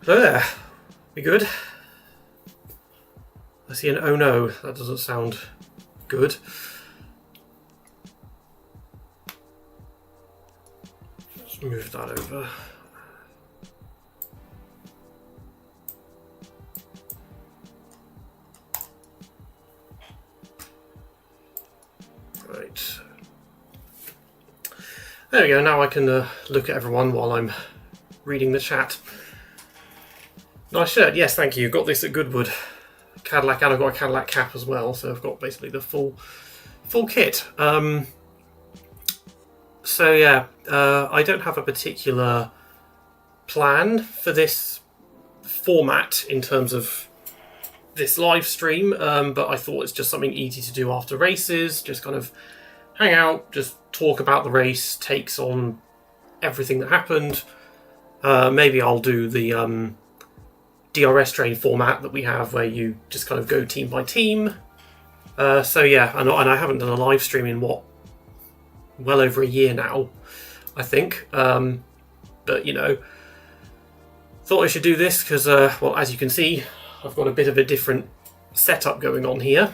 There. We good? I see an oh no. That doesn't sound good. Let's move that over. Right. There we go. Now I can look at everyone while I'm reading the chat. Nice shirt. Yes, thank you. Got this at Goodwood. Cadillac, and I've got a Cadillac cap as well, so I've got basically the full kit. So yeah, I don't have a particular plan for this format in terms of this live stream, but I thought it's just something easy to do after races, just kind of hang out, just talk about the race, takes on everything that happened. Maybe I'll do the DRS train format that we have where you just kind of go team by team. So yeah, and I haven't done a live stream in well over a year now, I think. But you know, thought I should do this because, well, as you can see, I've got a bit of a different setup going on here.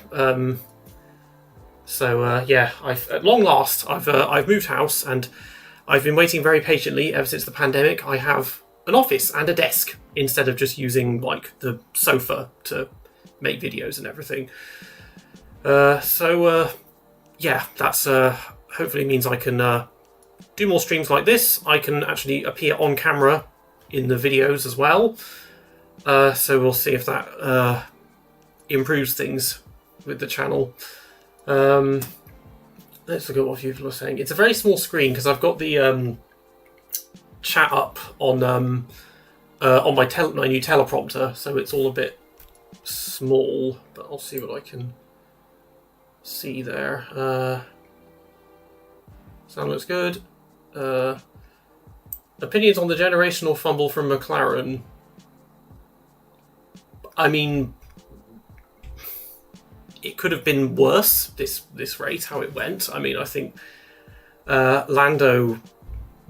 So yeah, at long last, I've moved house and I've been waiting very patiently ever since the pandemic. I have an office and a desk instead of just using like the sofa to make videos and everything. So yeah, that's hopefully means I can do more streams like this. I can actually appear on camera in the videos as well. So we'll see if that improves things with the channel. Let's look at what people are saying. It's a very small screen because I've got the chat up on my new teleprompter, so it's all a bit small. But I'll see what I can see there. Sound looks good. Opinions on the generational fumble from McLaren. I mean, it could have been worse, this race, how it went. I mean, I think Lando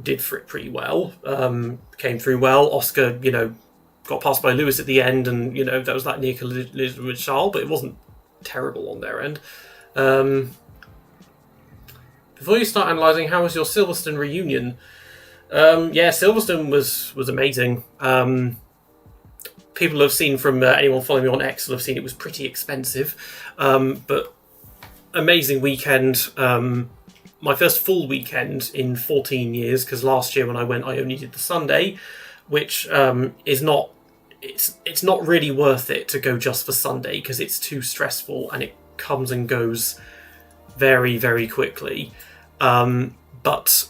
did for it pretty well, came through well. Oscar, you know, got passed by Lewis at the end, and, you know, that was that near collision with Charles, but it wasn't terrible on their end. Before you start analysing, how was your Silverstone reunion? Yeah, Silverstone was amazing. People have seen from anyone following me on X will have seen it was pretty expensive, but amazing weekend. My first full weekend in 14 years, because last year when I went, I only did the Sunday, which is not. It's not really worth it to go just for Sunday because it's too stressful and it comes and goes very, very quickly. But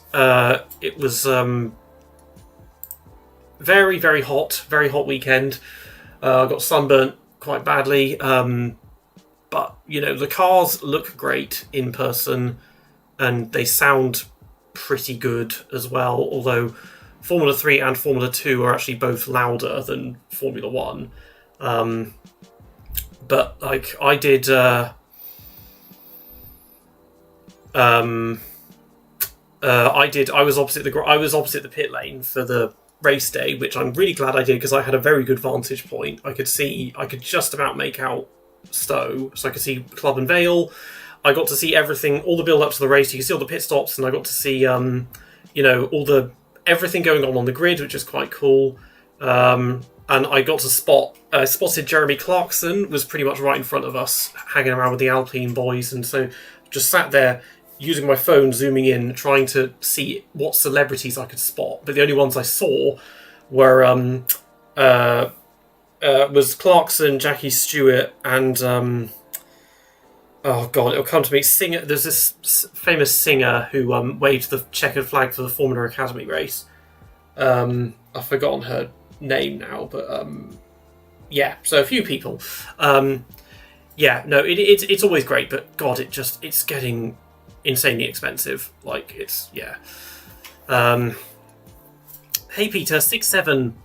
it was very, very hot weekend. I got sunburnt quite badly, but you know, the cars look great in person and they sound pretty good as well, although Formula 3 and Formula 2 are actually both louder than Formula 1. But like I did I was opposite the pit lane for the race day, which I'm really glad I did because I had a very good vantage point. I could just about make out Stowe, so I could see Club and Vale. I got to see everything, all the build up to the race. You could see all the pit stops, and I got to see you know, everything going on the grid, which is quite cool. And I got to spotted Jeremy Clarkson was pretty much right in front of us, hanging around with the Alpine boys, and so just sat there using my phone, zooming in, trying to see what celebrities I could spot. But the only ones I saw were was Clarkson, Jackie Stewart, and oh god, it'll come to me. Singer. There's this famous singer who waved the checkered flag for the Formula Academy race. I've forgotten her name now, but yeah. So a few people. Yeah, no, it's always great, but god, it's getting insanely expensive. Like it's yeah. Hey Peter, 67.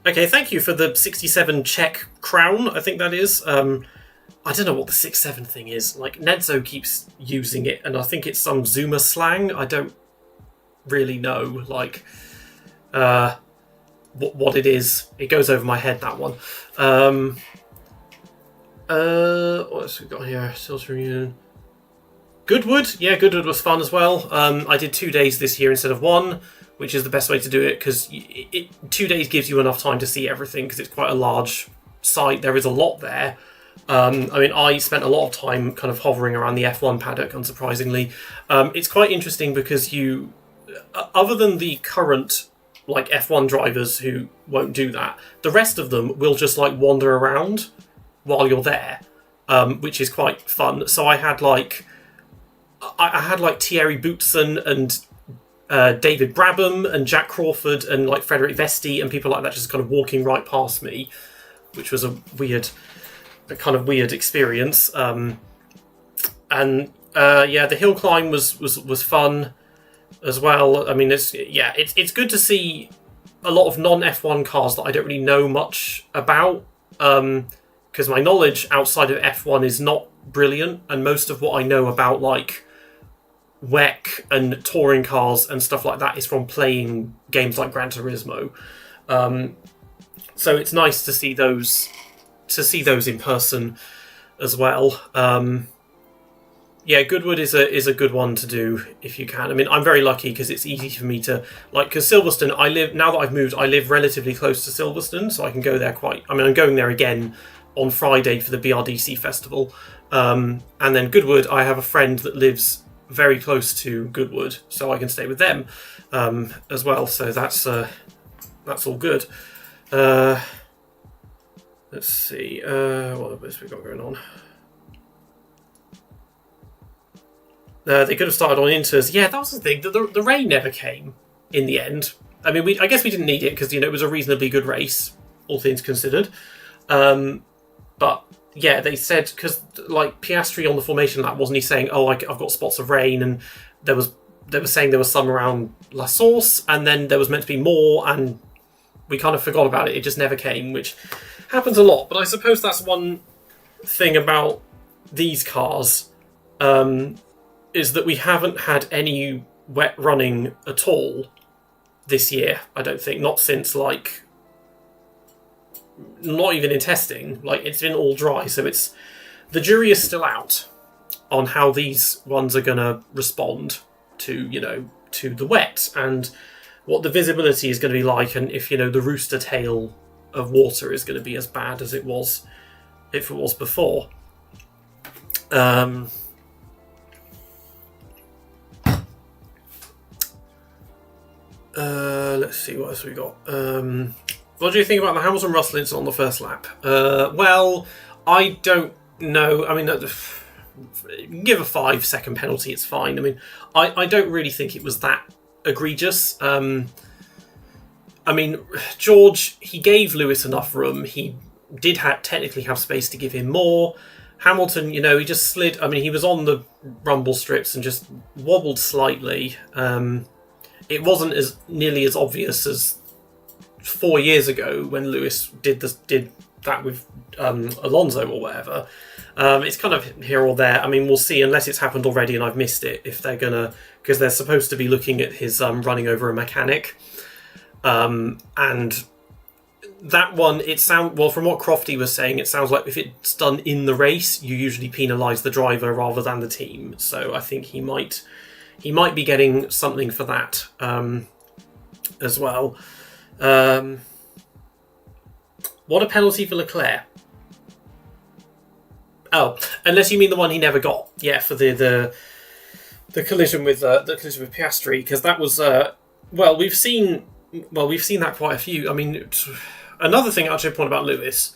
Okay, thank you for the 67 Czech crown. I think that is. I don't know what the 6-7 thing is. Like, Nedzo keeps using it, and I think it's some Zoomer slang. I don't really know. Like, what it is. It goes over my head, that one. What else we got here? Sales Reunion. Goodwood, yeah, Goodwood was fun as well. I did 2 days this year instead of one, which is the best way to do it, because 2 days gives you enough time to see everything, because it's quite a large site. There is a lot there. I mean, I spent a lot of time kind of hovering around the F1 paddock, unsurprisingly. It's quite interesting because you, other than the current like F1 drivers who won't do that, the rest of them will just like wander around while you're there, which is quite fun. So I had like Thierry Boutsen and David Brabham and Jack Crawford and like Frederick Vesti and people like that just kind of walking right past me, which was a kind of weird experience. The hill climb was fun as well. I mean, it's good to see a lot of non F1 cars that I don't really know much about, because my knowledge outside of F1 is not brilliant, and most of what I know about like WEC and touring cars and stuff like that is from playing games like Gran Turismo. So it's nice to see those in person as well. Goodwood is a good one to do if you can. I mean, I'm very lucky because it's easy for me to because Silverstone, now that I've moved, I live relatively close to Silverstone, so I can go there I'm going there again on Friday for the BRDC festival. And then Goodwood, I have a friend that lives very close to Goodwood, so I can stay with them as well. So that's all good. Let's see, what else we got going on? They could have started on Inters. Yeah, that was the thing. The rain never came in the end. I mean, I guess we didn't need it because it was a reasonably good race, all things considered. But yeah, they said, because like Piastri on the formation lap, wasn't he saying, "Oh, I've got spots of rain," and they were saying there was some around La Source, and then there was meant to be more, and we kind of forgot about it. It just never came, which happens a lot. But I suppose that's one thing about these cars, is that we haven't had any wet running at all this year. I don't think, not since not even in testing. It's been all dry, so the jury is still out on how these ones are going to respond to the wet, and what the visibility is going to be like, and if the rooster tail of water is going to be as bad as it was before. Let's see what else we got. What do you think about the Hamilton-Russell incident on the first lap? Well, I don't know. I mean, give a 5-second penalty, it's fine. I mean, I don't really think it was that egregious. I mean, George, he gave Lewis enough room. He did technically have space to give him more. Hamilton, he just slid. I mean, he was on the rumble strips and just wobbled slightly. It wasn't nearly as obvious as 4 years ago when Lewis did that with Alonso or whatever. It's kind of here or there. I mean, we'll see, unless it's happened already and I've missed it, if they're gonna, because they're supposed to be looking at his running over a mechanic. And that one, from what Crofty was saying, it sounds like if it's done in the race, you usually penalise the driver rather than the team. So I think he might be getting something for that as well. What a penalty for Leclerc. Oh, unless you mean the one he never got. Yeah, for the collision with Piastri, because that was we've seen that quite a few. I mean, another thing actually to point about Lewis,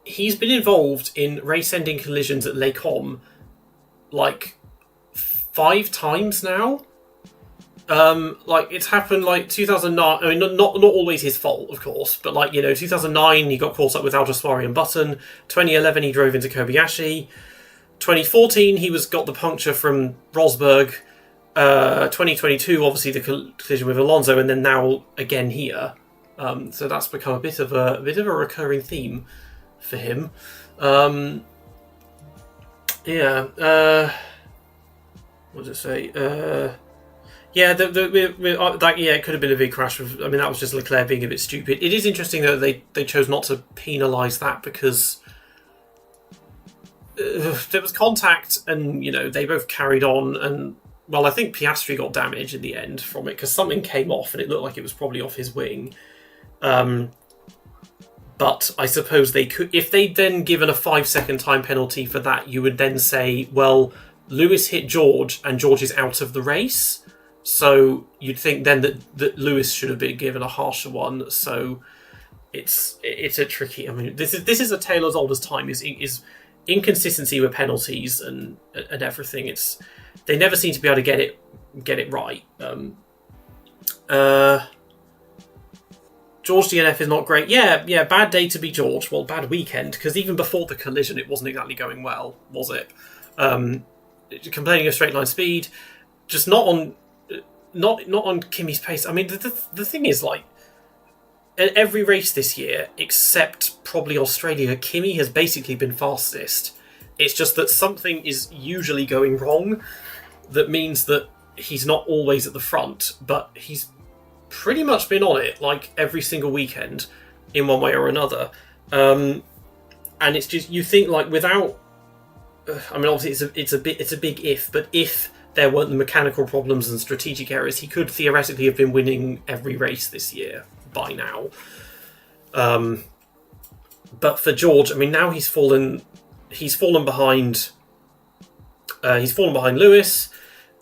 he's been involved in race-ending collisions at Les Combes 5 times now. It's happened 2009. I mean, not always his fault, of course, but 2009 he got caught up with Aldous-Swarry and Button. 2011 he drove into Kobayashi. 2014 he got the puncture from Rosberg. 2022 obviously the collision with Alonso, and then now again here. So that's become a bit of a recurring theme for him. What does it say? Yeah, it could have been a big crash. I mean, that was just Leclerc being a bit stupid. It is interesting though they chose not to penalise that because there was contact, and they both carried on. And well, I think Piastri got damage in the end from it because something came off, and it looked like it was probably off his wing. But I suppose they could, if they'd then given a 5-second time penalty for that, you would then say, well, Lewis hit George, and George is out of the race. So you'd think then that Lewis should have been given a harsher one. So it's a tricky. I mean, this is a tale as old as time. Is inconsistency with penalties and everything. They never seem to be able to get it right. George DNF is not great. Yeah, bad day to be George. Well, bad weekend, because even before the collision, it wasn't exactly going well, was it? Complaining of straight line speed, just not on Kimi's pace. I mean, the thing is, like, at every race this year, except probably Australia, Kimi has basically been fastest. It's just that something is usually going wrong that means that he's not always at the front, but he's pretty much been on it, like, every single weekend in one way or another. And it's just, you think, like, without... I mean, obviously it's a big if, but if there weren't the mechanical problems and strategic errors, he could theoretically have been winning every race this year by now. But for George, I mean, now he's fallen behind Lewis.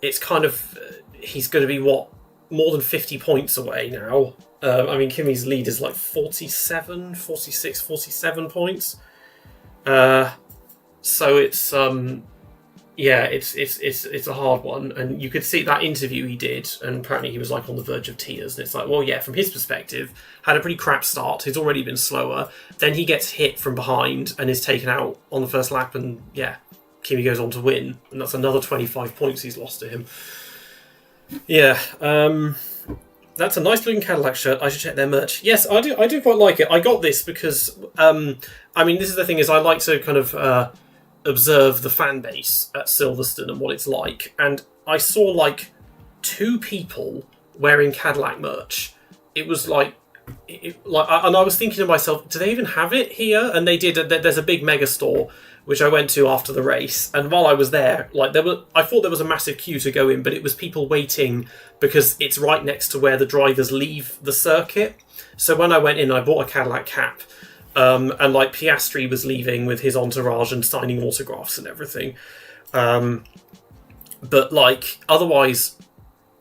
It's kind of, he's going to be more than 50 points away now. I mean, Kimi's lead is like 47 points. So it's it's a hard one, and you could see that interview he did, and apparently he was like on the verge of tears. And it's like, well, yeah, from his perspective, had a pretty crap start. He's already been slower. Then he gets hit from behind and is taken out on the first lap, and yeah, Kimi goes on to win, and that's another 25 points he's lost to him. Yeah, that's a nice looking Cadillac shirt. I should check their merch. Yes, I do quite like it. I got this because, I mean, this is the thing, is I like to kind of observe the fan base at Silverstone and what it's like. And I saw like 2 people wearing Cadillac merch. It was and I was thinking to myself, do they even have it here? And they did. There's a big mega store which I went to after the race, and while I was there, like, I thought there was a massive queue to go in, but it was people waiting because it's right next to where the drivers leave the circuit. So when I went in, I bought a Cadillac cap, and like Piastri was leaving with his entourage and signing autographs and everything. But like, otherwise,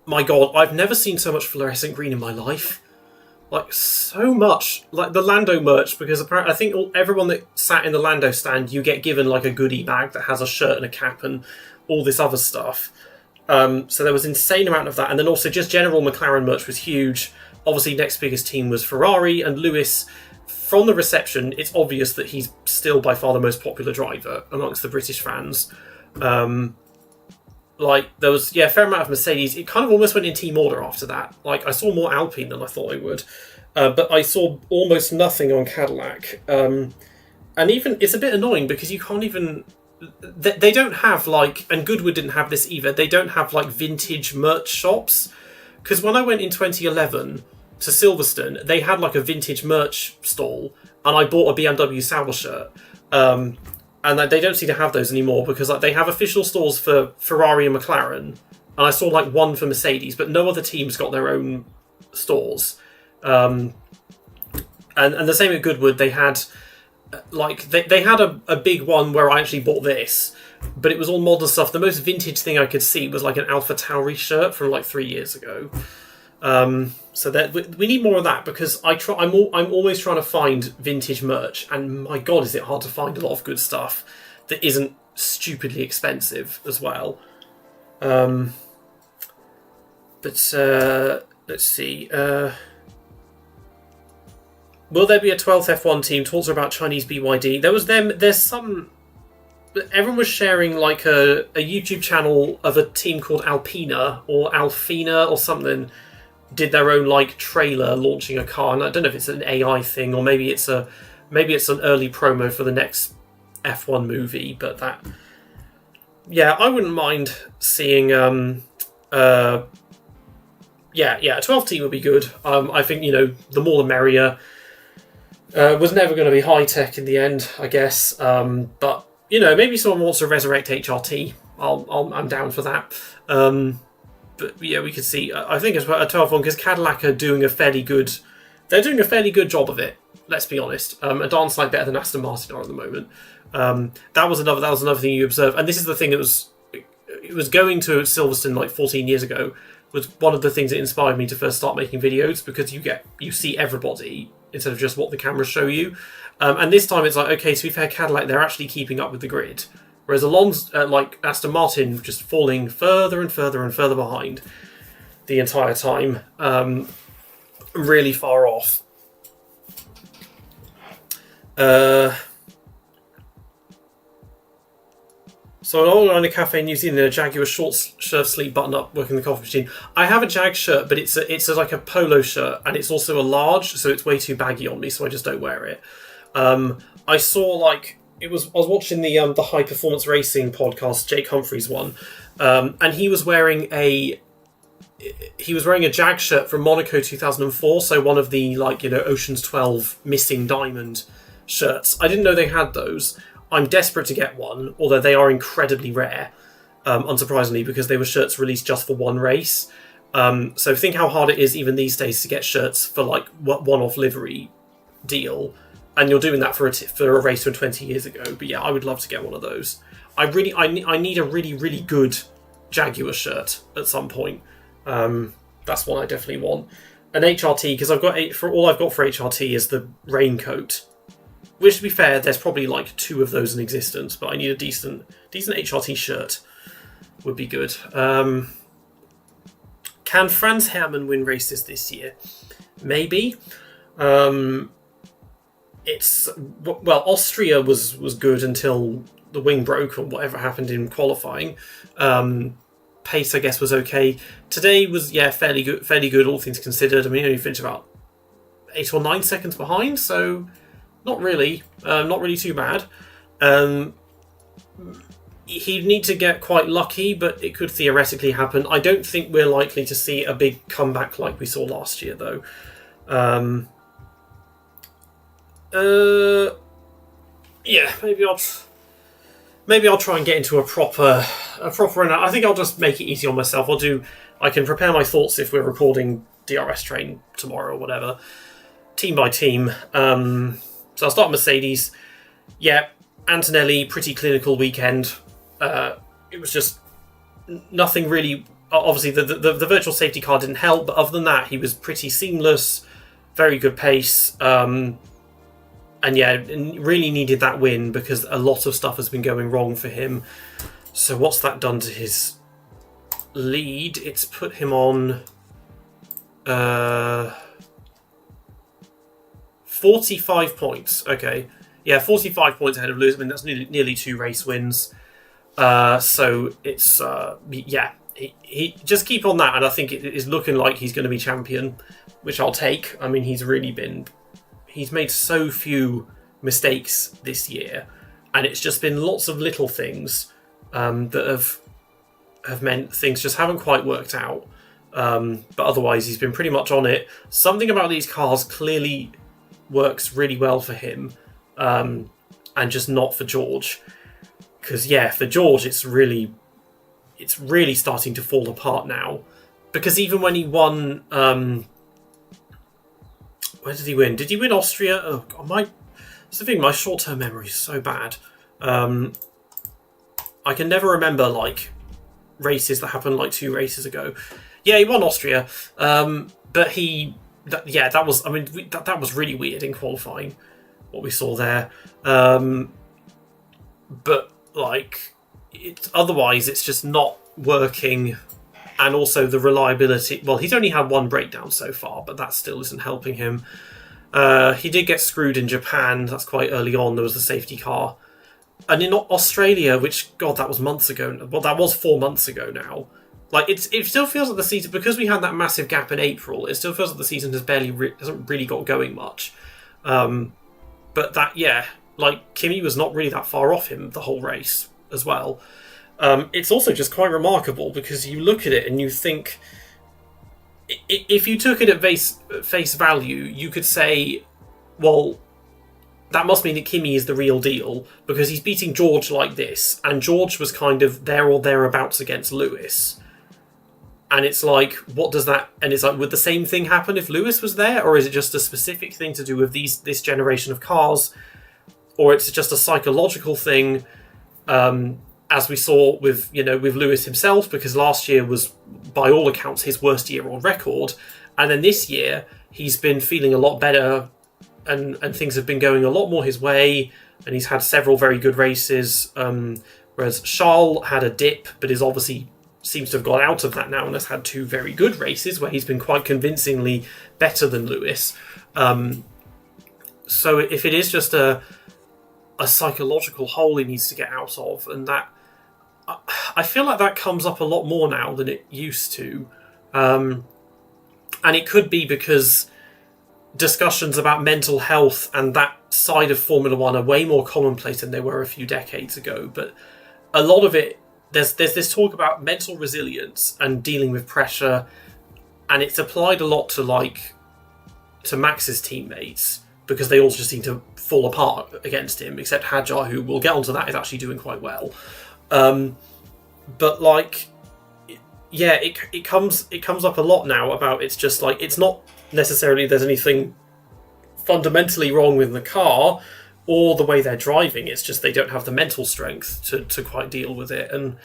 my God, I've never seen so much fluorescent green in my life. Like, so much. Like, the Lando merch, because apparently I think everyone that sat in the Lando stand, you get given, like, a goodie bag that has a shirt and a cap and all this other stuff. So there was an insane amount of that. And then also just general McLaren merch was huge. Obviously, next biggest team was Ferrari, and Lewis, from the reception, it's obvious that he's still by far the most popular driver amongst the British fans. Like, there was, a fair amount of Mercedes. It kind of almost went in team order after that. Like, I saw more Alpine than I thought I would. But I saw almost nothing on Cadillac. And even, it's a bit annoying because you can't even... They don't have, like... And Goodwood didn't have this either. They don't have, like, vintage merch shops. Because when I went in 2011 to Silverstone, they had, like, a vintage merch stall. And I bought a BMW Sauber shirt. And they don't seem to have those anymore because, like, they have official stores for Ferrari and McLaren, and I saw like one for Mercedes, but no other teams got their own stores. And the same at Goodwood. They had they had a big one where I actually bought this, but it was all modern stuff. The most vintage thing I could see was like an Alpha Tauri shirt from like 3 years ago. So that we need more of that, because I'm always trying to find vintage merch, and my God, is it hard to find a lot of good stuff that isn't stupidly expensive as well. But let's see. Will there be a 12th F1 team? Talks about Chinese BYD. There was them. There's some. Everyone was sharing like a YouTube channel of a team called Alpina or Alfina or something. Did their own like trailer launching a car, and I don't know if it's an AI thing or maybe it's an early promo for the next F1 movie. But I wouldn't mind seeing a 12 team would be good. I think, the more the merrier. Was never going to be high tech in the end, I guess. But maybe someone wants to resurrect HRT. I'm down for that. But yeah, we could see. I think it's a 12-1 because Cadillac are doing a fairly good. They're doing a fairly good job of it. Let's be honest. A darn sight better than Aston Martin are at the moment. That was another thing you observe, and this is the thing that was. It was going to Silverstone like 14 years ago. Was one of the things that inspired me to first start making videos, because you see everybody instead of just what the cameras show you. And this time it's like, okay, to be fair, Cadillac, they're actually keeping up with the grid. Whereas like Aston Martin, just falling further and further and further behind the entire time. Really far off. So an old owner in a cafe in New Zealand in a Jaguar short shirt sleeve button up working the coffee machine. I have a Jag shirt, but it's like a polo shirt, and it's also a large, so it's way too baggy on me, so I just don't wear it. I saw I was watching the High Performance Racing podcast, Jake Humphrey's one, and he was wearing a Jag shirt from Monaco 2004, so one of the Ocean's 12 missing diamond shirts. I didn't know they had those. I'm desperate to get one, although they are incredibly rare, unsurprisingly, because they were shirts released just for one race. So think how hard it is even these days to get shirts for one-off livery deal, and you're doing that for a race from 20 years ago. But yeah, I would love to get one of those. I need a really, really good Jaguar shirt at some point. That's one I definitely want. An HRT, because all I've got for HRT is the raincoat. Which, to be fair, there's probably 2 of those in existence, but I need a decent HRT shirt. Would be good. Can Franz Hermann win races this year? Maybe. Austria was good until the wing broke or whatever happened in qualifying. Pace, I guess, was okay. Today was fairly good, all things considered. I mean, he only finished about 8 or 9 seconds behind, so. Not really too bad. He'd need to get quite lucky, but it could theoretically happen. I don't think we're likely to see a big comeback like we saw last year, though. Maybe I'll try and get into a proper run. I think I'll just make it easy on myself. I can prepare my thoughts if we're recording DRS train tomorrow or whatever, team by team. So I'll start Mercedes. Yeah, Antonelli, pretty clinical weekend. It was just nothing really. Obviously, the virtual safety car didn't help, but other than that, he was pretty seamless, very good pace, and really needed that win because a lot of stuff has been going wrong for him. So what's that done to his lead? It's put him on 45 points. Okay. Yeah, 45 points ahead of Lewis. I mean, that's nearly 2 race wins. So it's, he just keep on that, and I think it is looking like he's going to be champion, which I'll take. I mean, he's made so few mistakes this year, and it's just been lots of little things that have meant things just haven't quite worked out. But otherwise, he's been pretty much on it. Something about these cars clearly works really well for him, and just not for George. Because for George, it's really starting to fall apart now. Because even when he won, where did he win? Did he win Austria? Oh God, that's the thing. My short-term memory is so bad. I can never remember races that happened 2 races ago. Yeah, he won Austria, but that was. I mean, that was really weird in qualifying. What we saw there, but otherwise, it's just not working, and also the reliability. Well, he's only had 1 breakdown so far, but that still isn't helping him. He did get screwed in Japan. That's quite early on. There was the safety car, and in Australia, which that was months ago. Well, that was 4 months ago now. It still feels like the season, because we had that massive gap in April. It still feels like the season hasn't really got going much. But Kimi was not really that far off him the whole race as well. It's also just quite remarkable because you look at it and you think if you took it at face value, you could say, well, that must mean that Kimi is the real deal because he's beating George like this, and George was kind of there or thereabouts against Lewis. And it's like, what does that... And it's like, would the same thing happen if Lewis was there? Or is it just a specific thing to do with this generation of cars? Or it's just a psychological thing, as we saw with Lewis himself, because last year was, by all accounts, his worst year on record. And then this year, he's been feeling a lot better, and things have been going a lot more his way, and he's had several very good races, whereas Charles had a dip, but is obviously... seems to have got out of that now and has had 2 very good races where he's been quite convincingly better than Lewis. So if it is just a psychological hole he needs to get out of, and that I feel like that comes up a lot more now than it used to, and it could be because discussions about mental health and that side of Formula One are way more commonplace than they were a few decades ago. But a lot of it, there's this talk about mental resilience and dealing with pressure, and it's applied a lot to Max's teammates because they all just seem to fall apart against him, except Hadjar, who we'll get onto that, is actually doing quite well. But it comes up a lot now about, it's just like, it's not necessarily there's anything fundamentally wrong with the car or the way they're driving. It's just they don't have the mental strength to quite deal with it. And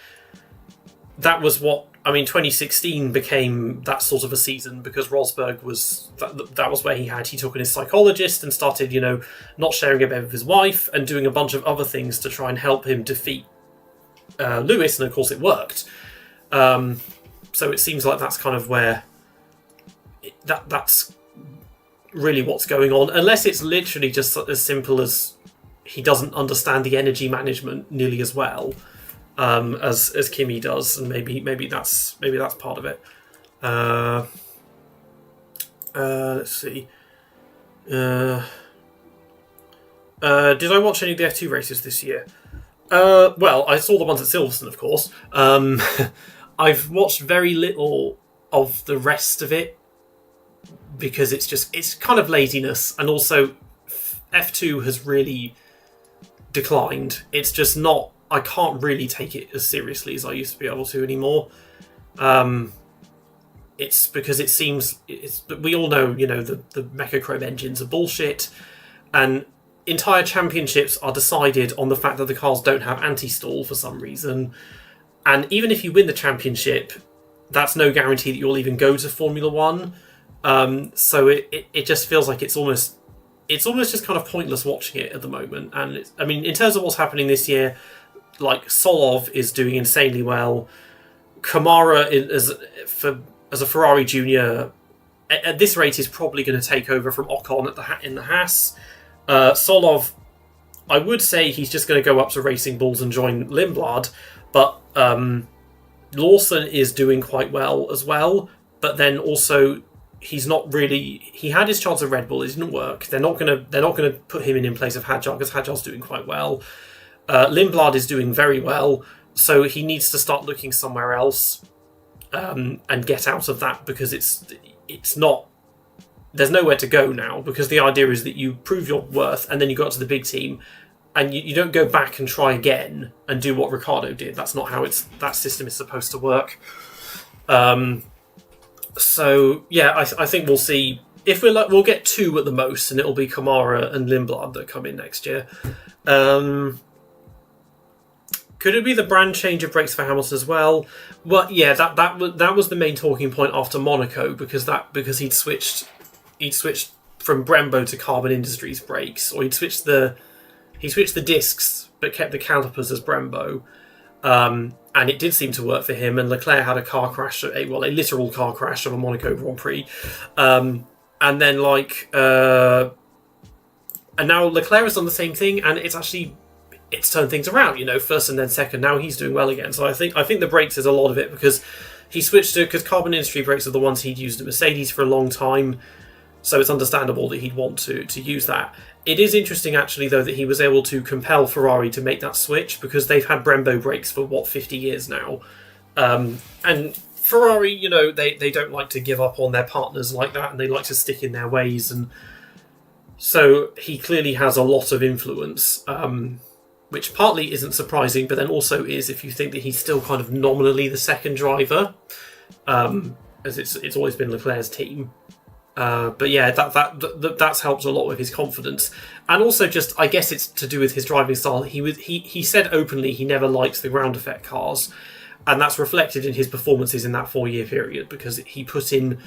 that was 2016 became that sort of a season because Rosberg was that was where he took in his psychologist and started not sharing a bed with his wife and doing a bunch of other things to try and help him defeat Lewis, and of course it worked. So it seems like that's kind of where that's really what's going on, unless it's literally just as simple as he doesn't understand the energy management nearly as well as Kimi does, and maybe that's part of it. Let's see. Did I watch any of the F2 races this year? Well, I saw the ones at Silverstone, of course. I've watched very little of the rest of it because it's kind of laziness, and also F2 has really declined. It's just not, I can't really take it as seriously as I used to be able to anymore. It's because it seems, we all know, the Mechachrome engines are bullshit, and entire championships are decided on the fact that the cars don't have anti-stall for some reason. And even if you win the championship, that's no guarantee that you'll even go to Formula One. So it just feels like it's almost just kind of pointless watching it at the moment. And in terms of what's happening this year, like Solov is doing insanely well. Kamara as a Ferrari junior at this rate is probably going to take over from Ocon in the Haas. Solov, I would say he's just going to go up to Racing Bulls and join Lindblad, but Lawson is doing quite well as well. But then also, he's not really. He had his chance at Red Bull; it didn't work. They're not going to put him in place of Hadjar because Hadjar's doing quite well. Lindblad is doing very well, so he needs to start looking somewhere else and get out of that because it's not. There's nowhere to go now because the idea is that you prove your worth and then you go up to the big team and you don't go back and try again and do what Ricciardo did. That's not how that system is supposed to work. So yeah, I think we'll see. If we'll get 2 at the most, and it'll be Kamara and Lindblad that come in next year. Could it be the brand change of brakes for Hamilton as well? Well, yeah, that was the main talking point after Monaco because he'd switched from Brembo to Carbon Industries brakes, or he switched the discs but kept the calipers as Brembo, and it did seem to work for him. And Leclerc had a car crash, a literal car crash of a Monaco Grand Prix, and then and now Leclerc has done the same thing, and it's turned things around. First and then second. Now he's doing well again. So I think the brakes is a lot of it because he switched because Carbon Industry brakes are the ones he'd used at Mercedes for a long time. So it's understandable that he'd want to use that. It is interesting, actually, though, that he was able to compel Ferrari to make that switch because they've had Brembo brakes for, 50 years now. And Ferrari, they don't like to give up on their partners like that, and they like to stick in their ways, and so he clearly has a lot of influence, which partly isn't surprising, but then also is if you think that he's still kind of nominally the second driver, as it's always been Leclerc's team. But yeah, that's helped a lot with his confidence, and also just I guess it's to do with his driving style. He said openly he never liked the ground effect cars, and that's reflected in his performances in that 4-year period, because he put in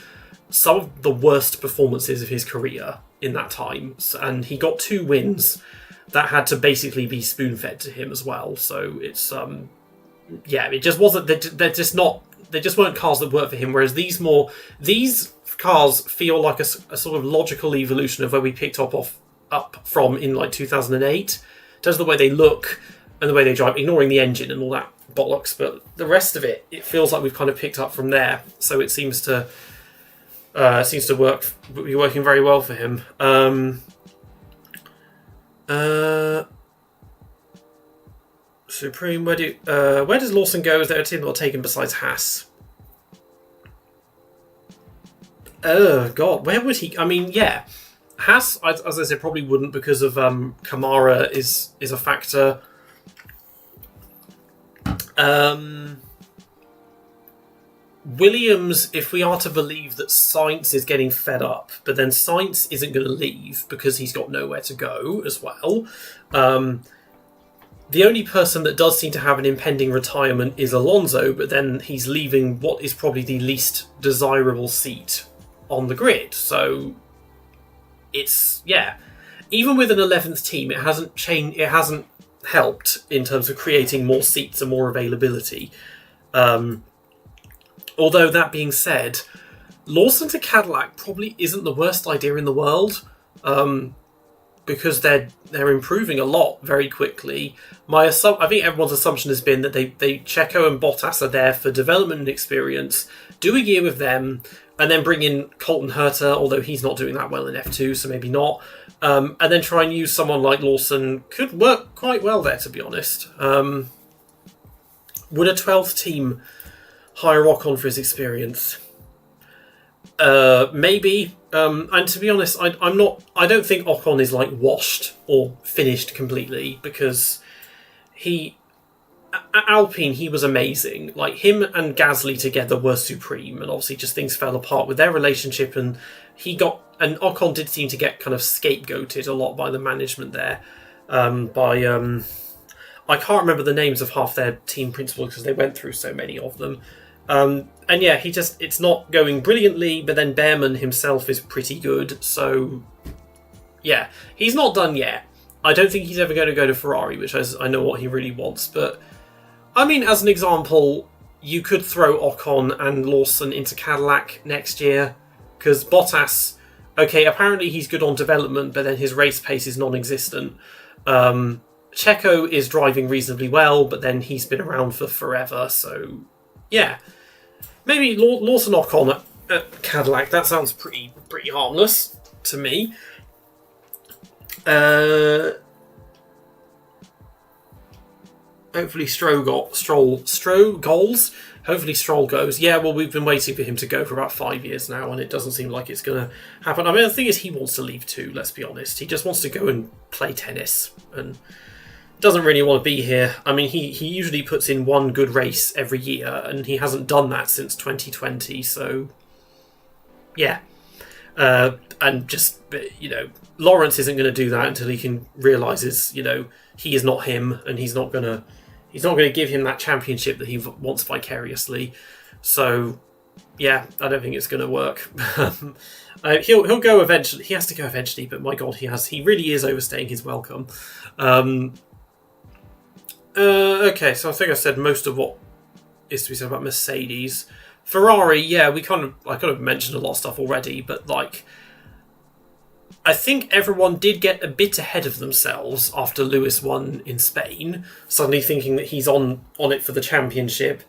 some of the worst performances of his career in that time, and he got 2 wins that had to basically be spoon-fed to him as well. So it's it just wasn't. They're just not. They just weren't cars that worked for him. Whereas these cars feel like a sort of logical evolution of where we picked up from in like 2008. In terms of the way they look and the way they drive, ignoring the engine and all that bollocks, but the rest of it feels like we've kind of picked up from there. So it seems to be working very well for him. Supreme, where does Lawson go? Is there a team that will take him besides Haas? Oh God, where would he? I mean, yeah, Haas, as I said, probably wouldn't, because of Kamara is a factor. Williams, if we are to believe that Sainz is getting fed up, but then Sainz isn't going to leave because he's got nowhere to go as well. The only person that does seem to have an impending retirement is Alonso, but then he's leaving what is probably the least desirable seat on the grid. So it's, even with an 11th team, it hasn't changed. It hasn't helped in terms of creating more seats and more availability. Although that being said, Lawson to Cadillac probably isn't the worst idea in the world, because they're improving a lot very quickly. I think everyone's assumption has been that they Checo and Bottas are there for development and experience, do a year with them, and then bring in Colton Herta, although he's not doing that well in F2, so maybe not. And then try and use someone like Lawson. Could work quite well there, to be honest. Would a 12th team hire Ocon for his experience? Maybe. And to be honest, I don't think Ocon is like washed or finished completely, because at Alpine he was amazing. Like, him and Gasly together were supreme, and obviously just things fell apart with their relationship, and Ocon did seem to get kind of scapegoated a lot by the management there. I can't remember the names of half their team principals because they went through so many of them. And yeah, it's not going brilliantly, but then Behrman himself is pretty good. So yeah, he's not done yet. I don't think he's ever going to go to Ferrari, which I know what he really wants. But I mean, as an example, you could throw Ocon and Lawson into Cadillac next year, because Bottas, okay, apparently he's good on development, but then his race pace is non-existent. Checo is driving reasonably well, but then he's been around for forever. So yeah, maybe Lawson Ocon at Cadillac. That sounds pretty harmless to me. Hopefully Stroll goals. Hopefully Stroll goes. Yeah, well, we've been waiting for him to go for about 5 years now, and it doesn't seem like it's going to happen. I mean, the thing is, he wants to leave too, let's be honest. He just wants to go and play tennis and doesn't really want to be here. I mean, he usually puts in one good race every year, and he hasn't done that since 2020, so yeah. And just, Lawrence isn't going to do that until he realises, he is not him, and he's not going to give him that championship that he wants vicariously. So yeah, I don't think it's going to work. He'll go eventually. He has to go eventually, but my God, he really is overstaying his welcome. Okay, so I think I said most of what is to be said about Mercedes. Ferrari, yeah, I kind of mentioned a lot of stuff already, but I think everyone did get a bit ahead of themselves after Lewis won in Spain, suddenly thinking that he's on it for the championship.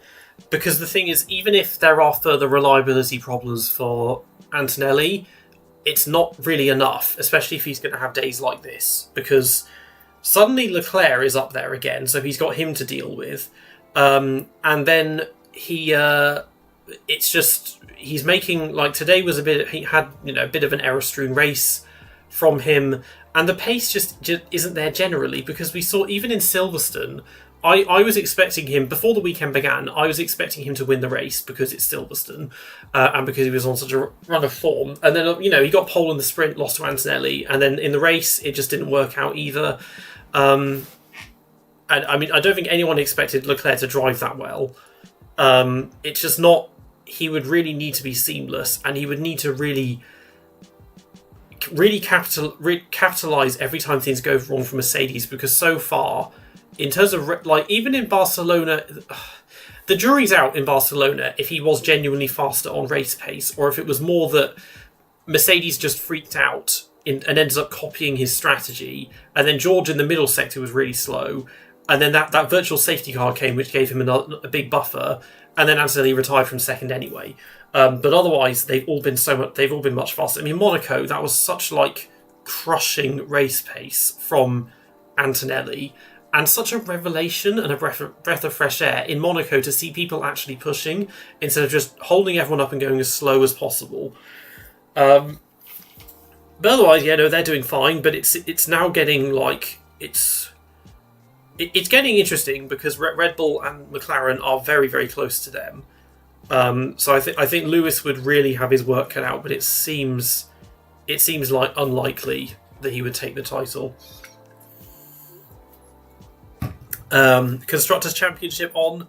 Because the thing is, even if there are further reliability problems for Antonelli, it's not really enough, especially if he's going to have days like this, because suddenly Leclerc is up there again, so he's got him to deal with. And then it's just he's making like today was a bit. He had a bit of an error-strewn race from him, and the pace just isn't there generally because we saw even in Silverstone. I was expecting him, before the weekend began, I was expecting him to win the race because it's Silverstone and because he was on such a run of form. And then, he got pole in the sprint, lost to Antonelli, and then in the race, it just didn't work out either. And I mean, I don't think anyone expected Leclerc to drive that well. It's just not, he would really need to be seamless and he would need to really capitalize every time things go wrong for Mercedes because so far, in terms of, even in Barcelona, the jury's out in Barcelona if he was genuinely faster on race pace or if it was more that Mercedes just freaked out and ended up copying his strategy. And then George in the middle sector was really slow. And then that virtual safety car came, which gave him a big buffer. And then Antonelli retired from second anyway. But otherwise, they've all been much faster. I mean, Monaco, that was such crushing race pace from Antonelli. And such a revelation and a breath of fresh air in Monaco to see people actually pushing instead of just holding everyone up and going as slow as possible. But otherwise, they're doing fine. But it's now getting it's getting interesting because Red Bull and McLaren are very, very close to them. So I think Lewis would really have his work cut out. But it seems unlikely that he would take the title. Constructors' Championship on?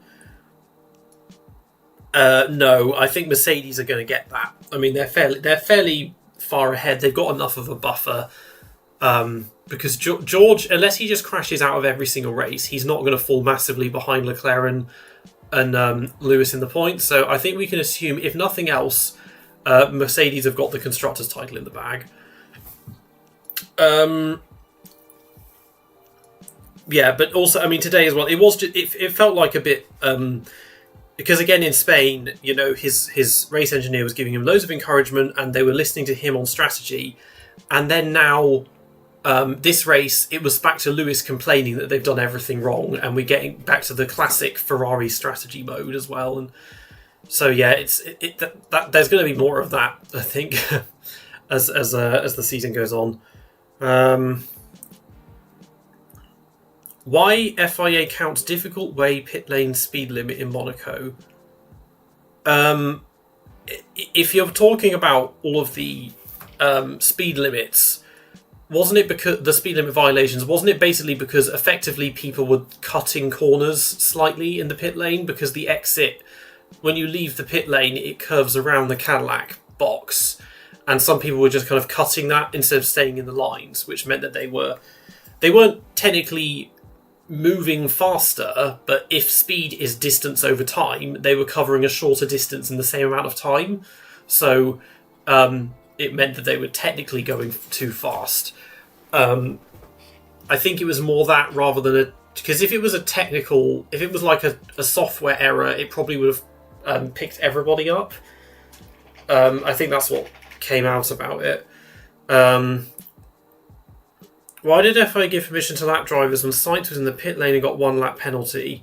No, I think Mercedes are going to get that. I mean, they're fairly far ahead. They've got enough of a buffer because George, unless he just crashes out of every single race, he's not going to fall massively behind Leclerc and Lewis in the points. So I think we can assume, if nothing else, Mercedes have got the constructors' title in the bag. Yeah, but also, I mean, today as well, it felt like a bit because again in Spain, his race engineer was giving him loads of encouragement, and they were listening to him on strategy, and then now this race, it was back to Lewis complaining that they've done everything wrong, and we're getting back to the classic Ferrari strategy mode as well, and so yeah, there's going to be more of that, I think, as the season goes on. Why FIA counts difficult way pit lane speed limit in Monaco? If you're talking about all of the speed limits, wasn't it because the speed limit violations? Wasn't it basically because effectively people were cutting corners slightly in the pit lane because the exit, when you leave the pit lane, it curves around the Cadillac box, and some people were just kind of cutting that instead of staying in the lines, which meant that they weren't technically moving faster, but if speed is distance over time, they were covering a shorter distance in the same amount of time. So it meant that they were technically going too fast. I think it was more that rather than because if it was like a software error, it probably would have picked everybody up. I think that's what came out about it. Why did FIA give permission to lap drivers when Sainz was in the pit lane and got 1 lap penalty?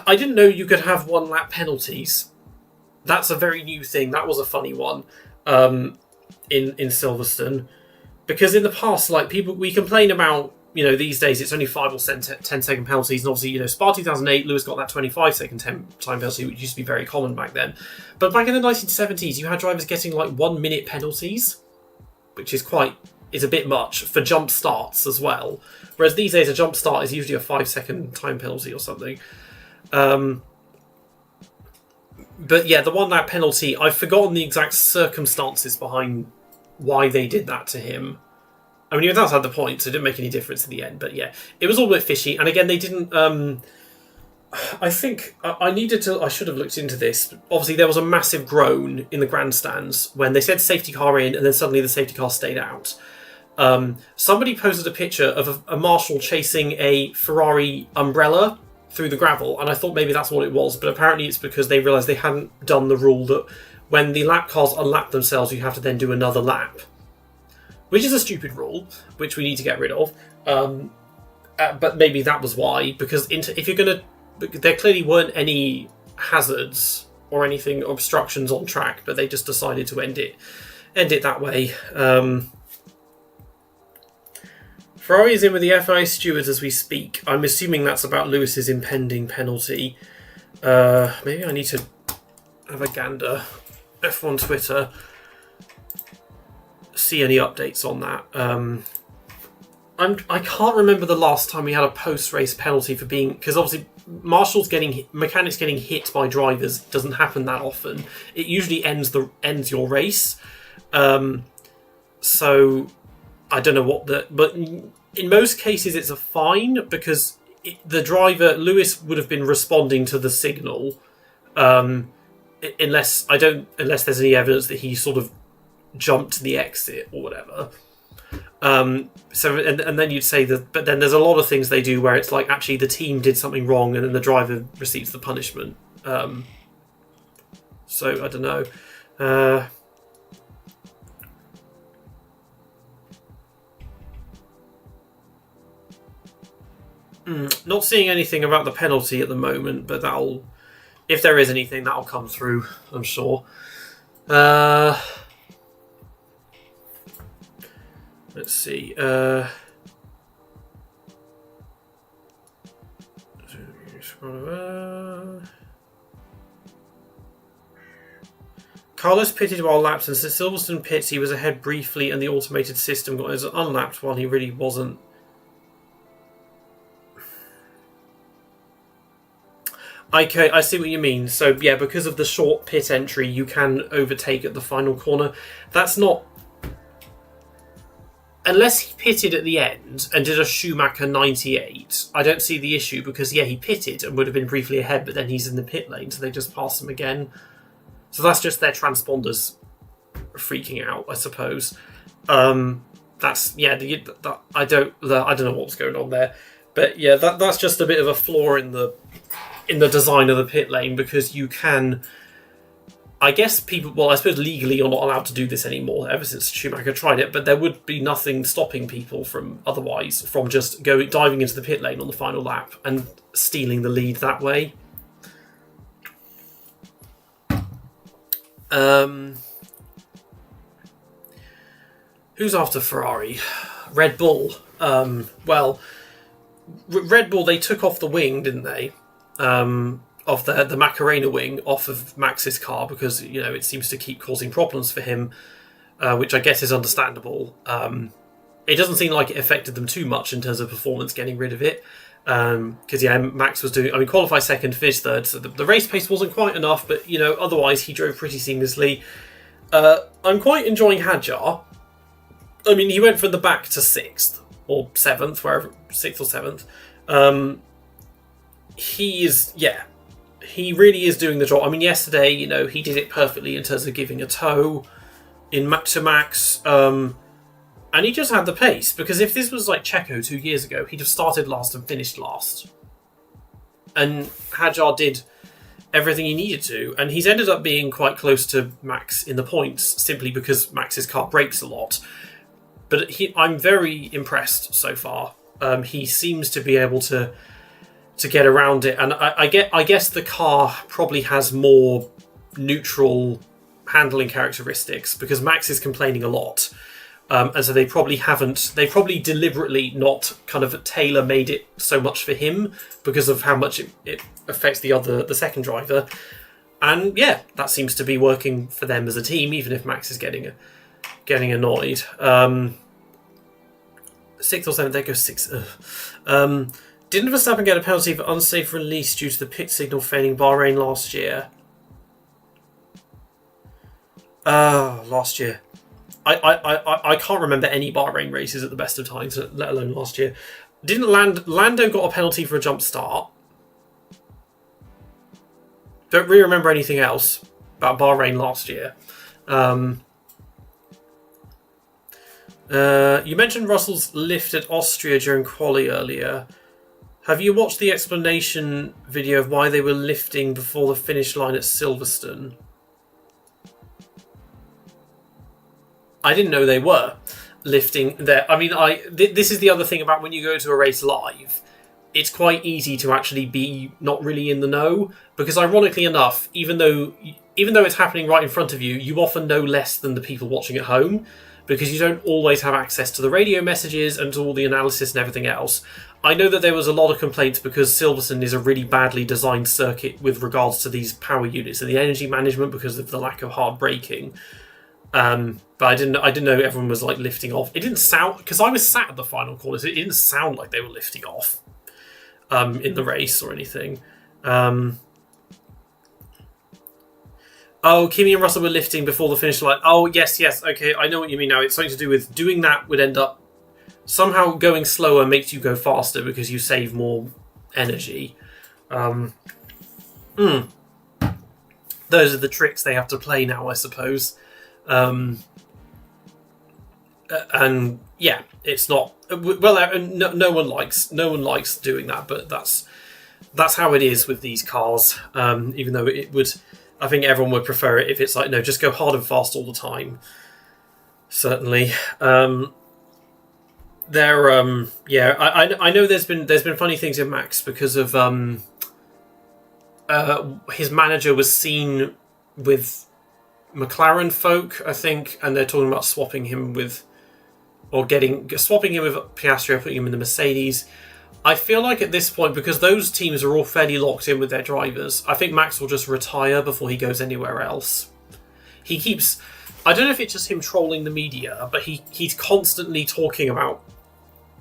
I didn't know you could have 1 lap penalties. That's a very new thing. That was a funny one in Silverstone. Because in the past, we complain about, these days it's only 5 or 10-second penalties. And obviously, Spa 2008, Lewis got that 25-second time penalty, which used to be very common back then. But back in the 1970s, you had drivers getting 1-minute penalties, which is a bit much for jump starts as well. Whereas these days, a jump start is usually a 5-second time penalty or something. But yeah, the 1 lap penalty, I've forgotten the exact circumstances behind why they did that to him. I mean, he was outside the point, so it didn't make any difference in the end. But yeah, it was all a bit fishy. And again, they didn't... I think I should have looked into this. Obviously, there was a massive groan in the grandstands when they said safety car in, and then suddenly the safety car stayed out. Somebody posted a picture of a marshal chasing a Ferrari umbrella through the gravel, and I thought maybe that's what it was, but apparently it's because they realised they hadn't done the rule that when the lap cars unlap themselves, you have to then do another lap, which is a stupid rule, which we need to get rid of. But maybe that was why, because if you're going to... There clearly weren't any hazards or anything obstructions on track, but they just decided to end it that way. Ferrari is in with the FIA stewards as we speak. I'm assuming that's about Lewis's impending penalty. Maybe I need to have a gander. F1 Twitter. See any updates on that. I can't remember the last time we had a post-race penalty for being... Because obviously mechanics getting hit by drivers doesn't happen that often. It usually ends your race. So I don't know what the... But in most cases it's a fine because the driver, Lewis, would have been responding to the signal unless there's any evidence that he sort of jumped to the exit or whatever. So then you'd say that, but then there's a lot of things they do where it's like actually the team did something wrong and then the driver receives the punishment. So I don't know. Not seeing anything about the penalty at the moment, but if there is anything, that'll come through, I'm sure. Let's see. Carlos pitted while lapped, and since Silverstone pits, he was ahead briefly, and the automated system got as unlapped while he really wasn't. Okay, I see what you mean. So yeah, because of the short pit entry, you can overtake at the final corner. That's not... Unless he pitted at the end and did a Schumacher 98, I don't see the issue because, yeah, he pitted and would have been briefly ahead, but then he's in the pit lane, so they just pass him again. So that's just their transponders freaking out, I suppose. That's, yeah, I don't know what's going on there. But yeah, that's just a bit of a flaw in the design of the pit lane because you can... I guess people, well, I suppose legally you're not allowed to do this anymore ever since Schumacher tried it, but there would be nothing stopping people from just diving into the pit lane on the final lap and stealing the lead that way. Who's after Ferrari? Red Bull. Well, Red Bull, they took off the wing, didn't they? Of the Macarena wing off of Max's car because, you know, it seems to keep causing problems for him, which I guess is understandable. It doesn't seem like it affected them too much in terms of performance getting rid of it. Because, yeah, Max was qualified second, finished third, so the race pace wasn't quite enough, but, you know, otherwise he drove pretty seamlessly. I'm quite enjoying Hadjar. I mean, he went from the back to 6th, or 7th, wherever, 6th or 7th. He really is doing the job. I mean, yesterday, you know, he did it perfectly in terms of giving a tow to Max, and he just had the pace. Because if this was like Checo 2 years ago, he'd have started last and finished last. And Hadjar did everything he needed to, and he's ended up being quite close to Max in the points simply because Max's car brakes a lot. But I'm very impressed so far. He seems to be able to get around it, and I guess the car probably has more neutral handling characteristics because Max is complaining a lot, and so they probably deliberately not kind of tailor-made it so much for him because of how much it affects the second driver, and yeah, that seems to be working for them as a team, even if Max is getting annoyed. 6th or 7th, there goes 6. Didn't Verstappen get a penalty for unsafe release due to the pit signal failing Bahrain last year? Last year. I can't remember any Bahrain races at the best of times, let alone last year. Didn't Lando got a penalty for a jump start? Don't really remember anything else about Bahrain last year. You mentioned Russell's lift at Austria during quali earlier. Have you watched the explanation video of why they were lifting before the finish line at Silverstone? I didn't know they were lifting there. I mean, this is the other thing about when you go to a race live. it's quite easy to actually be not really in the know, because ironically enough, even though it's happening right in front of you, you often know less than the people watching at home, because you don't always have access to the radio messages and to all the analysis and everything else. I know that there was a lot of complaints because Silverstone is a really badly designed circuit with regards to these power units and the energy management because of the lack of hard braking. But I didn't know everyone was like lifting off. It didn't sound, because I was sat at the final corners, it didn't sound like they were lifting off in the race or anything. Oh, Kimi and Russell were lifting before the finish line. Oh, yes, okay, I know what you mean now. It's something to do with doing that would end up somehow going slower makes you go faster because you save more energy. Those are the tricks they have to play now, I suppose. And yeah, it's not well. No one likes doing that, but that's how it is with these cars. Even though it would. I think everyone would prefer it if it's like, no, just go hard and fast all the time. Certainly. I know there's been funny things in Max because of his manager was seen with McLaren folk, I think, and they're talking about swapping him with Piastri or putting him in the Mercedes. I feel like at this point, because those teams are all fairly locked in with their drivers, I think Max will just retire before he goes anywhere else. He keeps... I don't know if it's just him trolling the media, but he's constantly talking about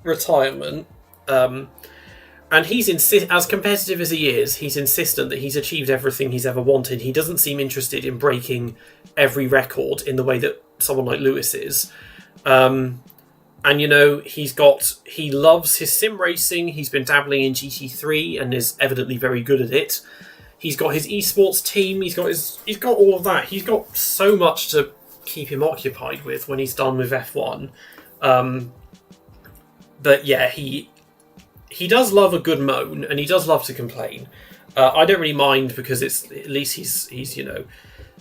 retirement. And he's as competitive as he is, he's insistent that he's achieved everything he's ever wanted. He doesn't seem interested in breaking every record in the way that someone like Lewis is. And, you know, he loves his sim racing. He's been dabbling in GT3 and is evidently very good at it. He's got his esports team. He's got all of that. He's got so much to keep him occupied with when he's done with F1. But yeah, he does love a good moan and he does love to complain. I don't really mind because at least he's you know,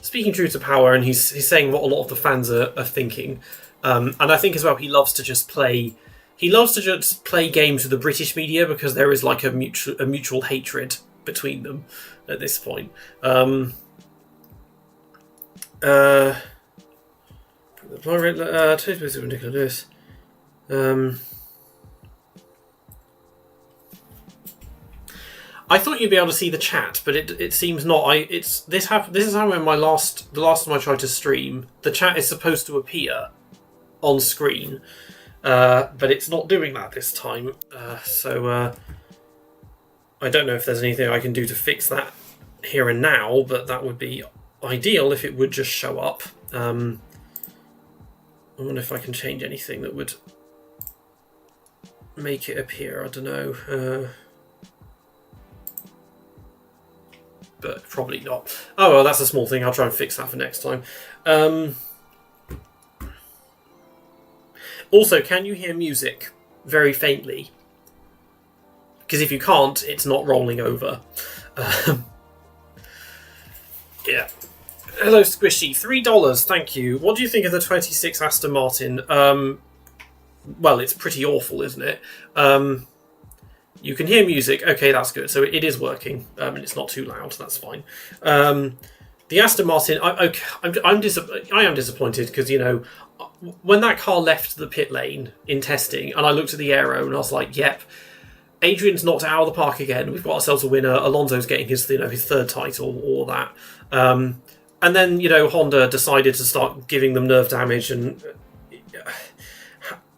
speaking true to power, and he's saying what a lot of the fans are thinking. And I think as well, he loves to just play games with the British media because there is like a mutual hatred between them at this point. I thought you'd be able to see the chat, but it seems not. This is how when the last time I tried to stream, the chat is supposed to appear on screen, but it's not doing that this time. So I don't know if there's anything I can do to fix that here and now, but that would be ideal if it would just show up. I wonder if I can change anything that would make it appear. I don't know. But probably not. Oh well, that's a small thing. I'll try and fix that for next time. Also, can you hear music very faintly? Because if you can't, it's not rolling over. Yeah. Hello, Squishy. $3, thank you. What do you think of the 26 Aston Martin? Well, it's pretty awful, isn't it? You can hear music. Okay, that's good. So it is working, and it's not too loud. That's fine. The Aston Martin, I am disappointed because, you know, when that car left the pit lane in testing, and I looked at the aero and I was like, yep, Adrian's knocked it out of the park again. We've got ourselves a winner. Alonso's getting his third title, all that. And then, you know, Honda decided to start giving them nerve damage, and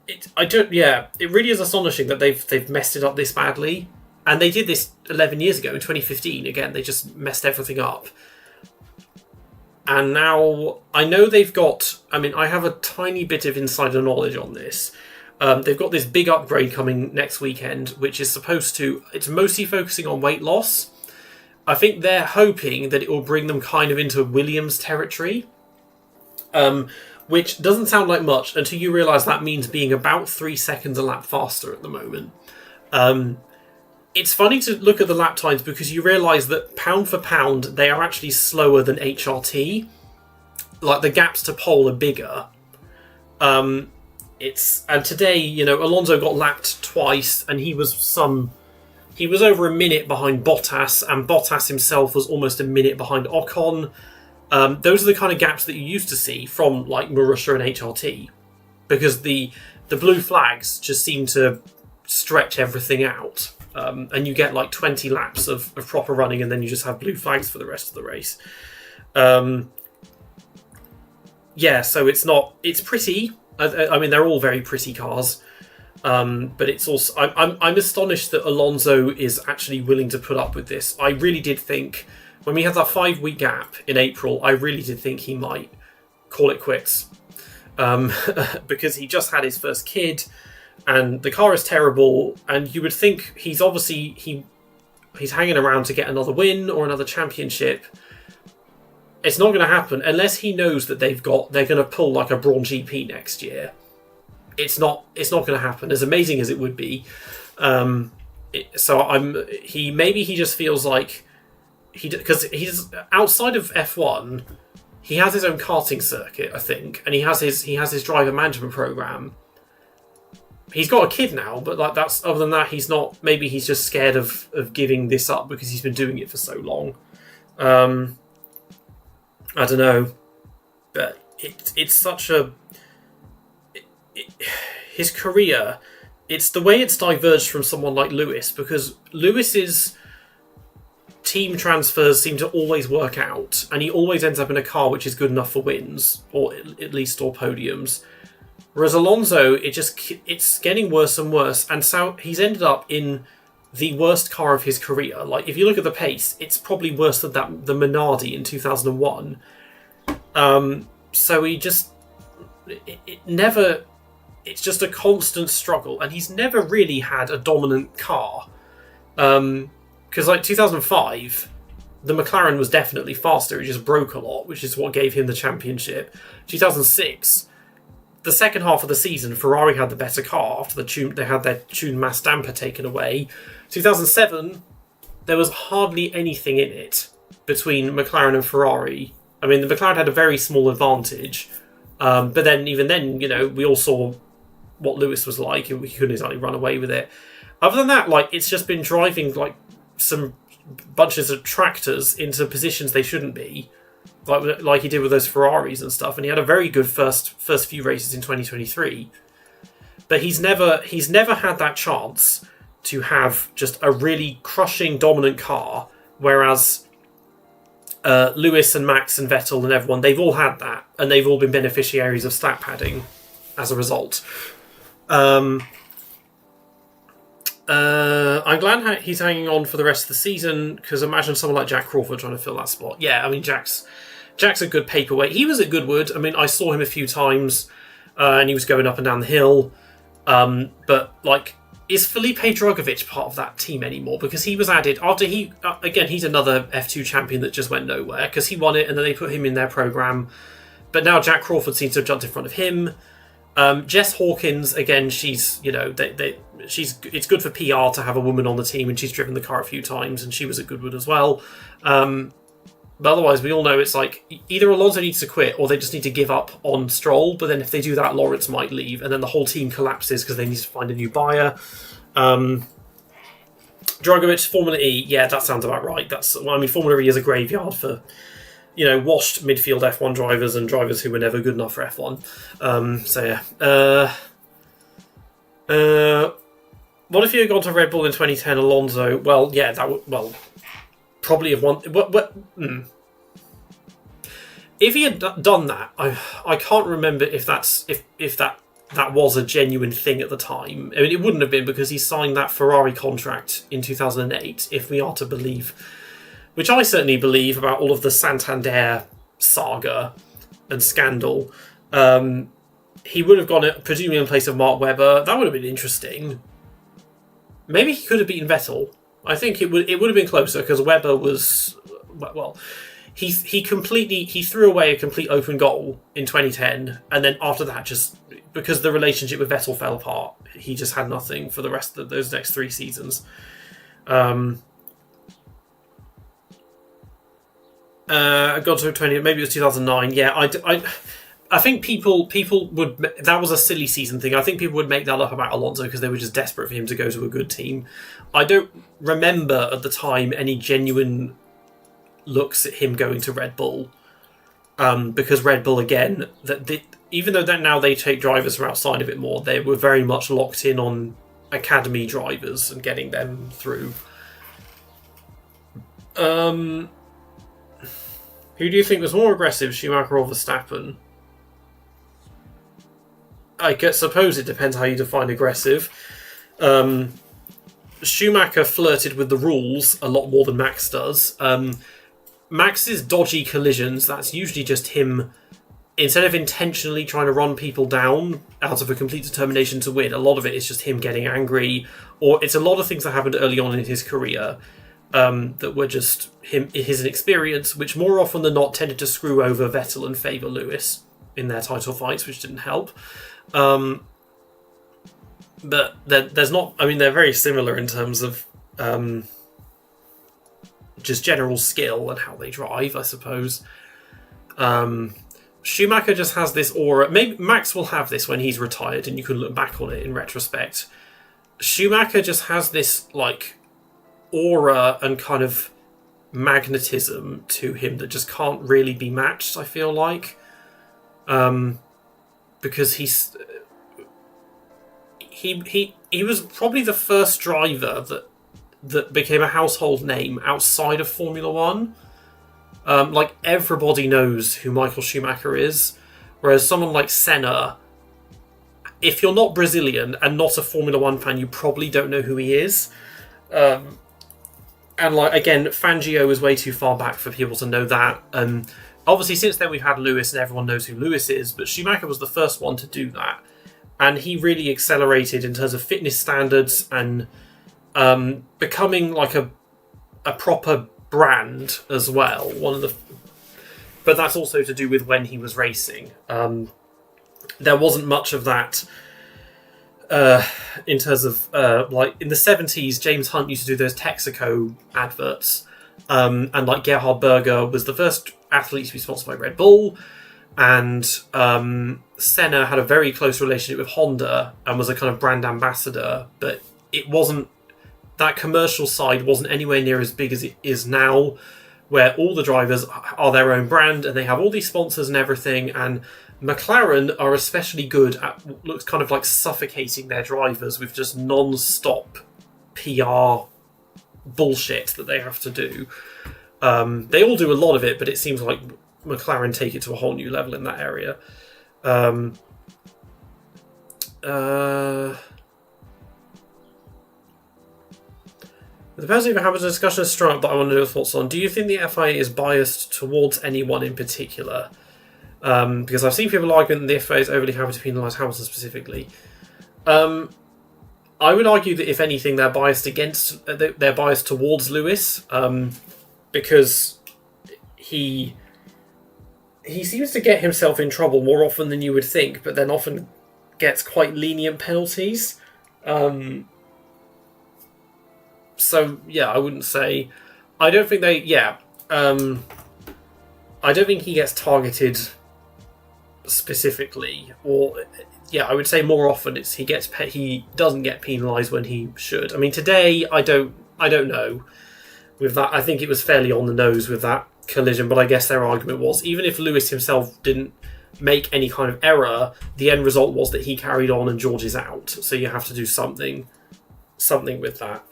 it really is astonishing that they've messed it up this badly. And they did this 11 years ago in 2015. Again, they just messed everything up. And now I know they've got, I mean, I have a tiny bit of insider knowledge on this. They've got this big upgrade coming next weekend, which is it's mostly focusing on weight loss. I think they're hoping that it will bring them kind of into Williams territory, which doesn't sound like much until you realise that means being about 3 seconds a lap faster at the moment. It's funny to look at the lap times because you realise that pound for pound, they are actually slower than HRT. Like, the gaps to pole are bigger. And today, you know, Alonso got lapped twice and he was some he was over a minute behind Bottas, and Bottas himself was almost a minute behind Ocon. Those are the kind of gaps that you used to see from like Marussia and HRT, because the blue flags just seem to stretch everything out, and you get like 20 laps of proper running, and then you just have blue flags for the rest of the race. So it's pretty. I mean, they're all very pretty cars, but it's also I'm astonished that Alonso is actually willing to put up with this. I really did think when we had that 5-week gap in April, I really did think he might call it quits, because he just had his first kid, and the car is terrible. And you would think he's obviously he's hanging around to get another win or another championship. It's not going to happen unless he knows that they're going to pull like a Brawn GP next year. It's not going to happen, as amazing as it would be. He just feels like because he's outside of F1, he has his own karting circuit, I think, and he has his driver management program. He's got a kid now, but like that's other than that, he's not. Maybe he's just scared of giving this up because he's been doing it for so long. I don't know, but it's such a... his career, it's the way it's diverged from someone like Lewis, because Lewis's team transfers seem to always work out, and he always ends up in a car which is good enough for wins, or at least or podiums. Whereas Alonso, it's getting worse and worse, and so he's ended up in the worst car of his career. Like, if you look at the pace, it's probably worse than the Minardi in 2001. So he just... It's just a constant struggle, and he's never really had a dominant car. Because, like, 2005, the McLaren was definitely faster. It just broke a lot, which is what gave him the championship. 2006... the second half of the season, Ferrari had the better car after they had their tuned mass damper taken away. 2007, there was hardly anything in it between McLaren and Ferrari. I mean, the McLaren had a very small advantage, but then even then, you know, we all saw what Lewis was like, and we couldn't exactly run away with it. Other than that, like, it's just been driving like some bunches of tractors into positions they shouldn't be. Like he did with those Ferraris and stuff, and he had a very good first few races in 2023. But he's never had that chance to have just a really crushing, dominant car. Whereas Lewis and Max and Vettel and everyone, they've all had that, and they've all been beneficiaries of stat padding as a result. I'm glad he's hanging on for the rest of the season, because imagine someone like Jack Crawford trying to fill that spot. Yeah, I mean, Jack's a good paperweight. He was at Goodwood. I mean, I saw him a few times, and he was going up and down the hill. But, like, is Felipe Drugovich part of that team anymore? Because he was added after again, he's another F2 champion that just went nowhere, because he won it and then they put him in their program. But now Jack Crawford seems to have jumped in front of him. Jess Hawkins, again, she's, you know, it's good for PR to have a woman on the team, and she's driven the car a few times, and she was at Goodwood as well. But otherwise, we all know it's like either Alonso needs to quit or they just need to give up on Stroll. But then if they do that, Lawrence might leave, and then the whole team collapses because they need to find a new buyer. Drugovich, Formula E, yeah, that sounds about right. Formula E is a graveyard for, you know, washed midfield F1 drivers and drivers who were never good enough for F1. What if you had gone to Red Bull in 2010, Alonso? Well, yeah, that would... Well, probably have won... If he had done that, I can't remember if that was a genuine thing at the time. I mean, it wouldn't have been, because he signed that Ferrari contract in 2008, if we are to believe... Which I certainly believe about all of the Santander saga and scandal. He would have gone, presumably in place of Mark Webber. That would have been interesting. Maybe he could have beaten Vettel. I think it would have been closer, because Webber was... Well, he threw away a complete open goal in 2010, and then after that, just because the relationship with Vettel fell apart, he just had nothing for the rest of those next 3 seasons. I got to 20, maybe it was 2009. Yeah, I think people would. That was a silly season thing. I think people would make that up about Alonso because they were just desperate for him to go to a good team. I don't remember at the time any genuine looks at him going to Red Bull, because Red Bull again even though that now they take drivers from outside a bit more, they were very much locked in on academy drivers and getting them through. Who do you think was more aggressive, Schumacher or Verstappen? I suppose it depends how you define aggressive. Schumacher flirted with the rules a lot more than Max does. Max's dodgy collisions, that's usually just him, instead of intentionally trying to run people down out of a complete determination to win, a lot of it is just him getting angry, or it's a lot of things that happened early on in his career that were just his inexperience, which more often than not tended to screw over Vettel and favour Lewis in their title fights, which didn't help. But there's not... I mean, they're very similar in terms of just general skill and how they drive, I suppose. Schumacher just has this aura. Maybe Max will have this when he's retired and you can look back on it in retrospect. Schumacher just has this, like, aura and kind of magnetism to him that just can't really be matched, I feel like. Because he was probably the first driver that became a household name outside of Formula One. Like, everybody knows who Michael Schumacher is, whereas someone like Senna, if you're not Brazilian and not a Formula One fan, you probably don't know who he is. And, like, again, Fangio is way too far back for people to know that. Obviously, since then we've had Lewis and everyone knows who Lewis is, but Schumacher was the first one to do that. And he really accelerated in terms of fitness standards and becoming like a proper brand as well. But that's also to do with when he was racing. There wasn't much of that in terms of like in the 70s. James Hunt used to do those Texaco adverts, and like Gerhard Berger was the first athlete to be sponsored by Red Bull, and Senna had a very close relationship with Honda and was a kind of brand ambassador, but it wasn't, that commercial side wasn't anywhere near as big as it is now, where all the drivers are their own brand and they have all these sponsors and everything. And McLaren are especially good at looks kind of like suffocating their drivers with just non-stop PR bullshit that they have to do. They all do a lot of it, but it seems like McLaren take it to a whole new level in that area. The person who having a discussion is strong, but I want to know your thoughts on. Do you think the FIA is biased towards anyone in particular? Because I've seen people arguing that the FIA is overly happy to penalise Hamilton specifically. I would argue that if anything, they're biased towards Lewis, because he seems to get himself in trouble more often than you would think, but then often gets quite lenient penalties. So, yeah, I wouldn't say... I don't think they... Yeah. I don't think he gets targeted specifically. Or, yeah, I would say more often it's he doesn't get penalised when he should. I mean, today, I don't know. With that, I think it was fairly on the nose with that collision, but I guess their argument was, even if Lewis himself didn't make any kind of error, the end result was that he carried on and George is out. So you have to do something with that.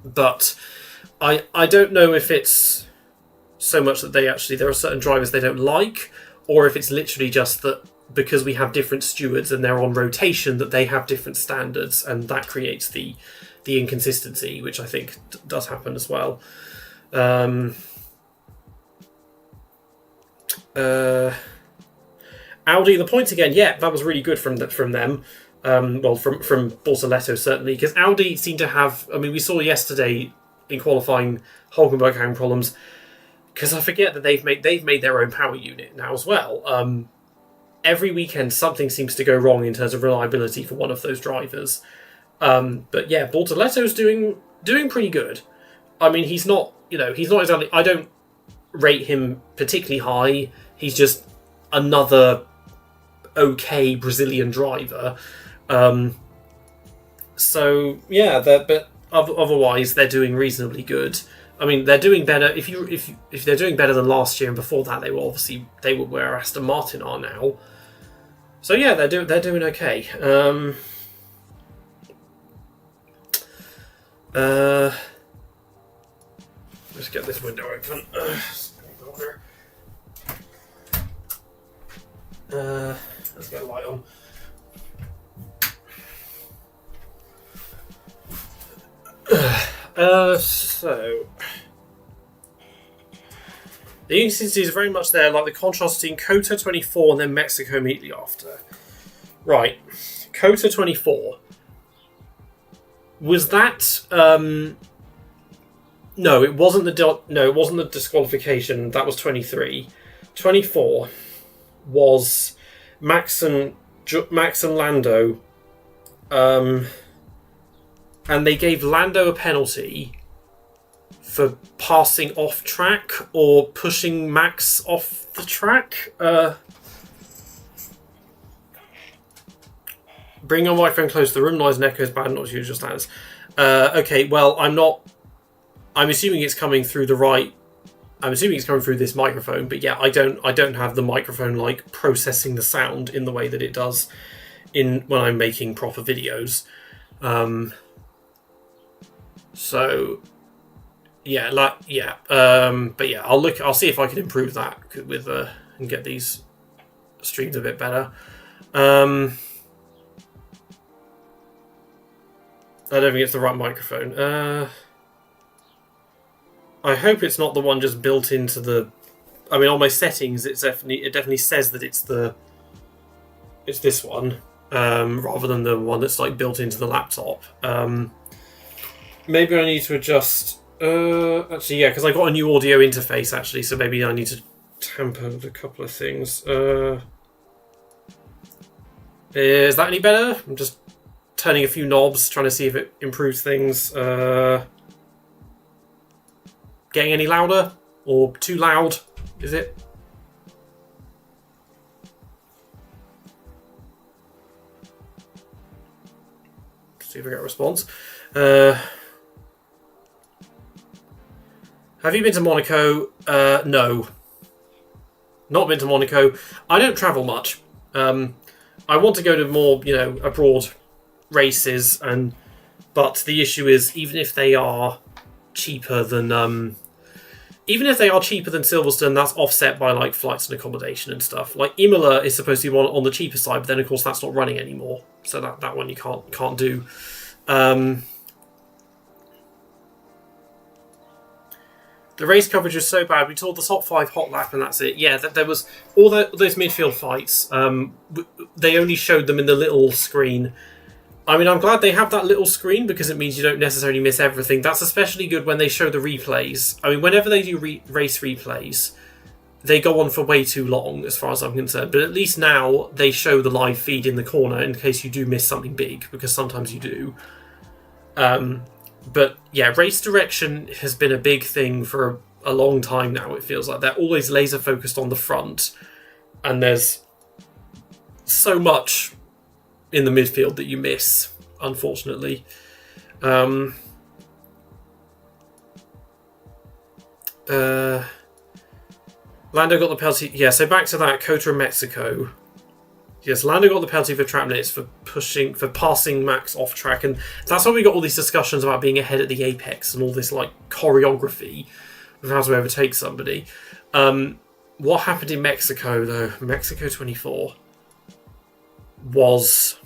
But I don't know if it's so much that there are certain drivers they don't like, or if it's literally just that because we have different stewards and they're on rotation that they have different standards, and that creates the inconsistency, which I think does happen as well. Audi, the points again, yeah, that was really good from them. From Bortoletto, certainly, because Audi seem to have... I mean, we saw yesterday in qualifying Hulkenberg having problems, because I forget that they've made their own power unit now as well. Every weekend something seems to go wrong in terms of reliability for one of those drivers. But yeah, Bortoletto's doing pretty good. I mean, he's not exactly... I don't rate him particularly high. He's just another okay Brazilian driver. So yeah, but otherwise they're doing reasonably good. I mean, they're doing better. If they're doing better than last year and before that, they were where Aston Martin are now. So yeah, they're doing okay. Let's get this window open. Let's get a light on. So the inconsistency is very much there, like the contrast between Kota 24 and then Mexico immediately after. Right, Kota 24. Was that? No, it wasn't the disqualification. That was 23. 24 was Max and Lando. And they gave Lando a penalty for passing off track or pushing Max off the track. Bring your microphone close to the room. Noise and echo is bad, not usual standards. Okay, well, I'm assuming it's coming through the right. I'm assuming it's coming through this microphone, but yeah, I don't have the microphone like processing the sound in the way that it does when I'm making proper videos. So yeah, but yeah, I'll see if I can improve that with and get these streams a bit better. I don't think it's the right microphone. I hope it's not the one just built into the. I mean, on my settings, it definitely says that it's this one, rather than the one that's like built into the laptop. Maybe I need to adjust. Actually, yeah, because I got a new audio interface actually, so maybe I need to tamper with a couple of things. Is that any better? I'm just turning a few knobs, trying to see if it improves things. Getting any louder? Or too loud? Is it? See if I get a response. Have you been to Monaco? No. Not been to Monaco. I don't travel much. I want to go to more, abroad races, but the issue is even if they are cheaper than Silverstone, that's offset by like flights and accommodation and stuff. Like Imola is supposed to be on the cheaper side, but then of course that's not running anymore, so that one you can't do. The race coverage was so bad. We told the top 5 hot lap and that's it. Yeah, there was all those midfield fights. They only showed them in the little screen. I mean, I'm glad they have that little screen because it means you don't necessarily miss everything. That's especially good when they show the replays. I mean, whenever they do race replays, they go on for way too long as far as I'm concerned. But at least now they show the live feed in the corner in case you do miss something big, because sometimes you do. But yeah, race direction has been a big thing for a long time now, it feels like. They're always laser focused on the front, and there's so much in the midfield that you miss, unfortunately. Lando got the penalty. Yeah, so back to that, Kota and Mexico. Yes, Lando got the penalty for track minutes for passing Max off track, and that's why we got all these discussions about being ahead at the apex and all this like choreography of how to overtake somebody. What happened in Mexico though? Mexico 24 was,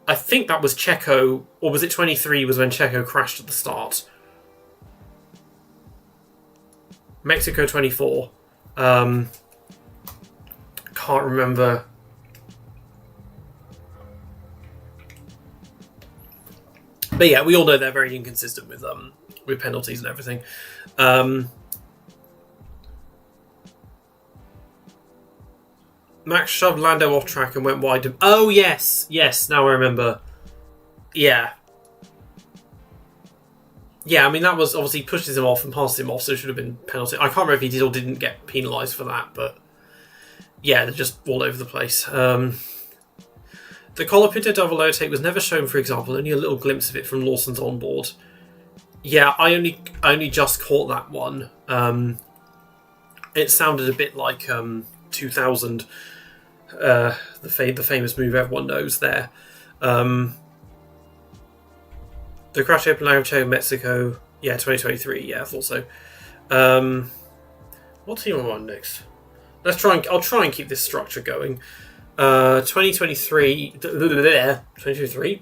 I think that was Checo, or was it 23? Was when Checo crashed at the start. Mexico 24. Can't remember. But yeah, we all know they're very inconsistent with penalties and everything. Max shoved Lando off track and went wide. Oh yes, now I remember. Yeah. Yeah, I mean, that was obviously pushes him off and passes him off, so it should have been penalty. I can't remember if he did or didn't get penalised for that, but yeah, they're just all over the place. The Colapinto double overtake was never shown, for example, only a little glimpse of it from Lawson's onboard. Yeah, I only just caught that one. It sounded a bit like 2000, the famous move everyone knows there. The Crash Open Language Mexico, yeah, 2023. Yeah, I thought so. What team am I on next? I'll try and keep this structure going. 2023. 2023.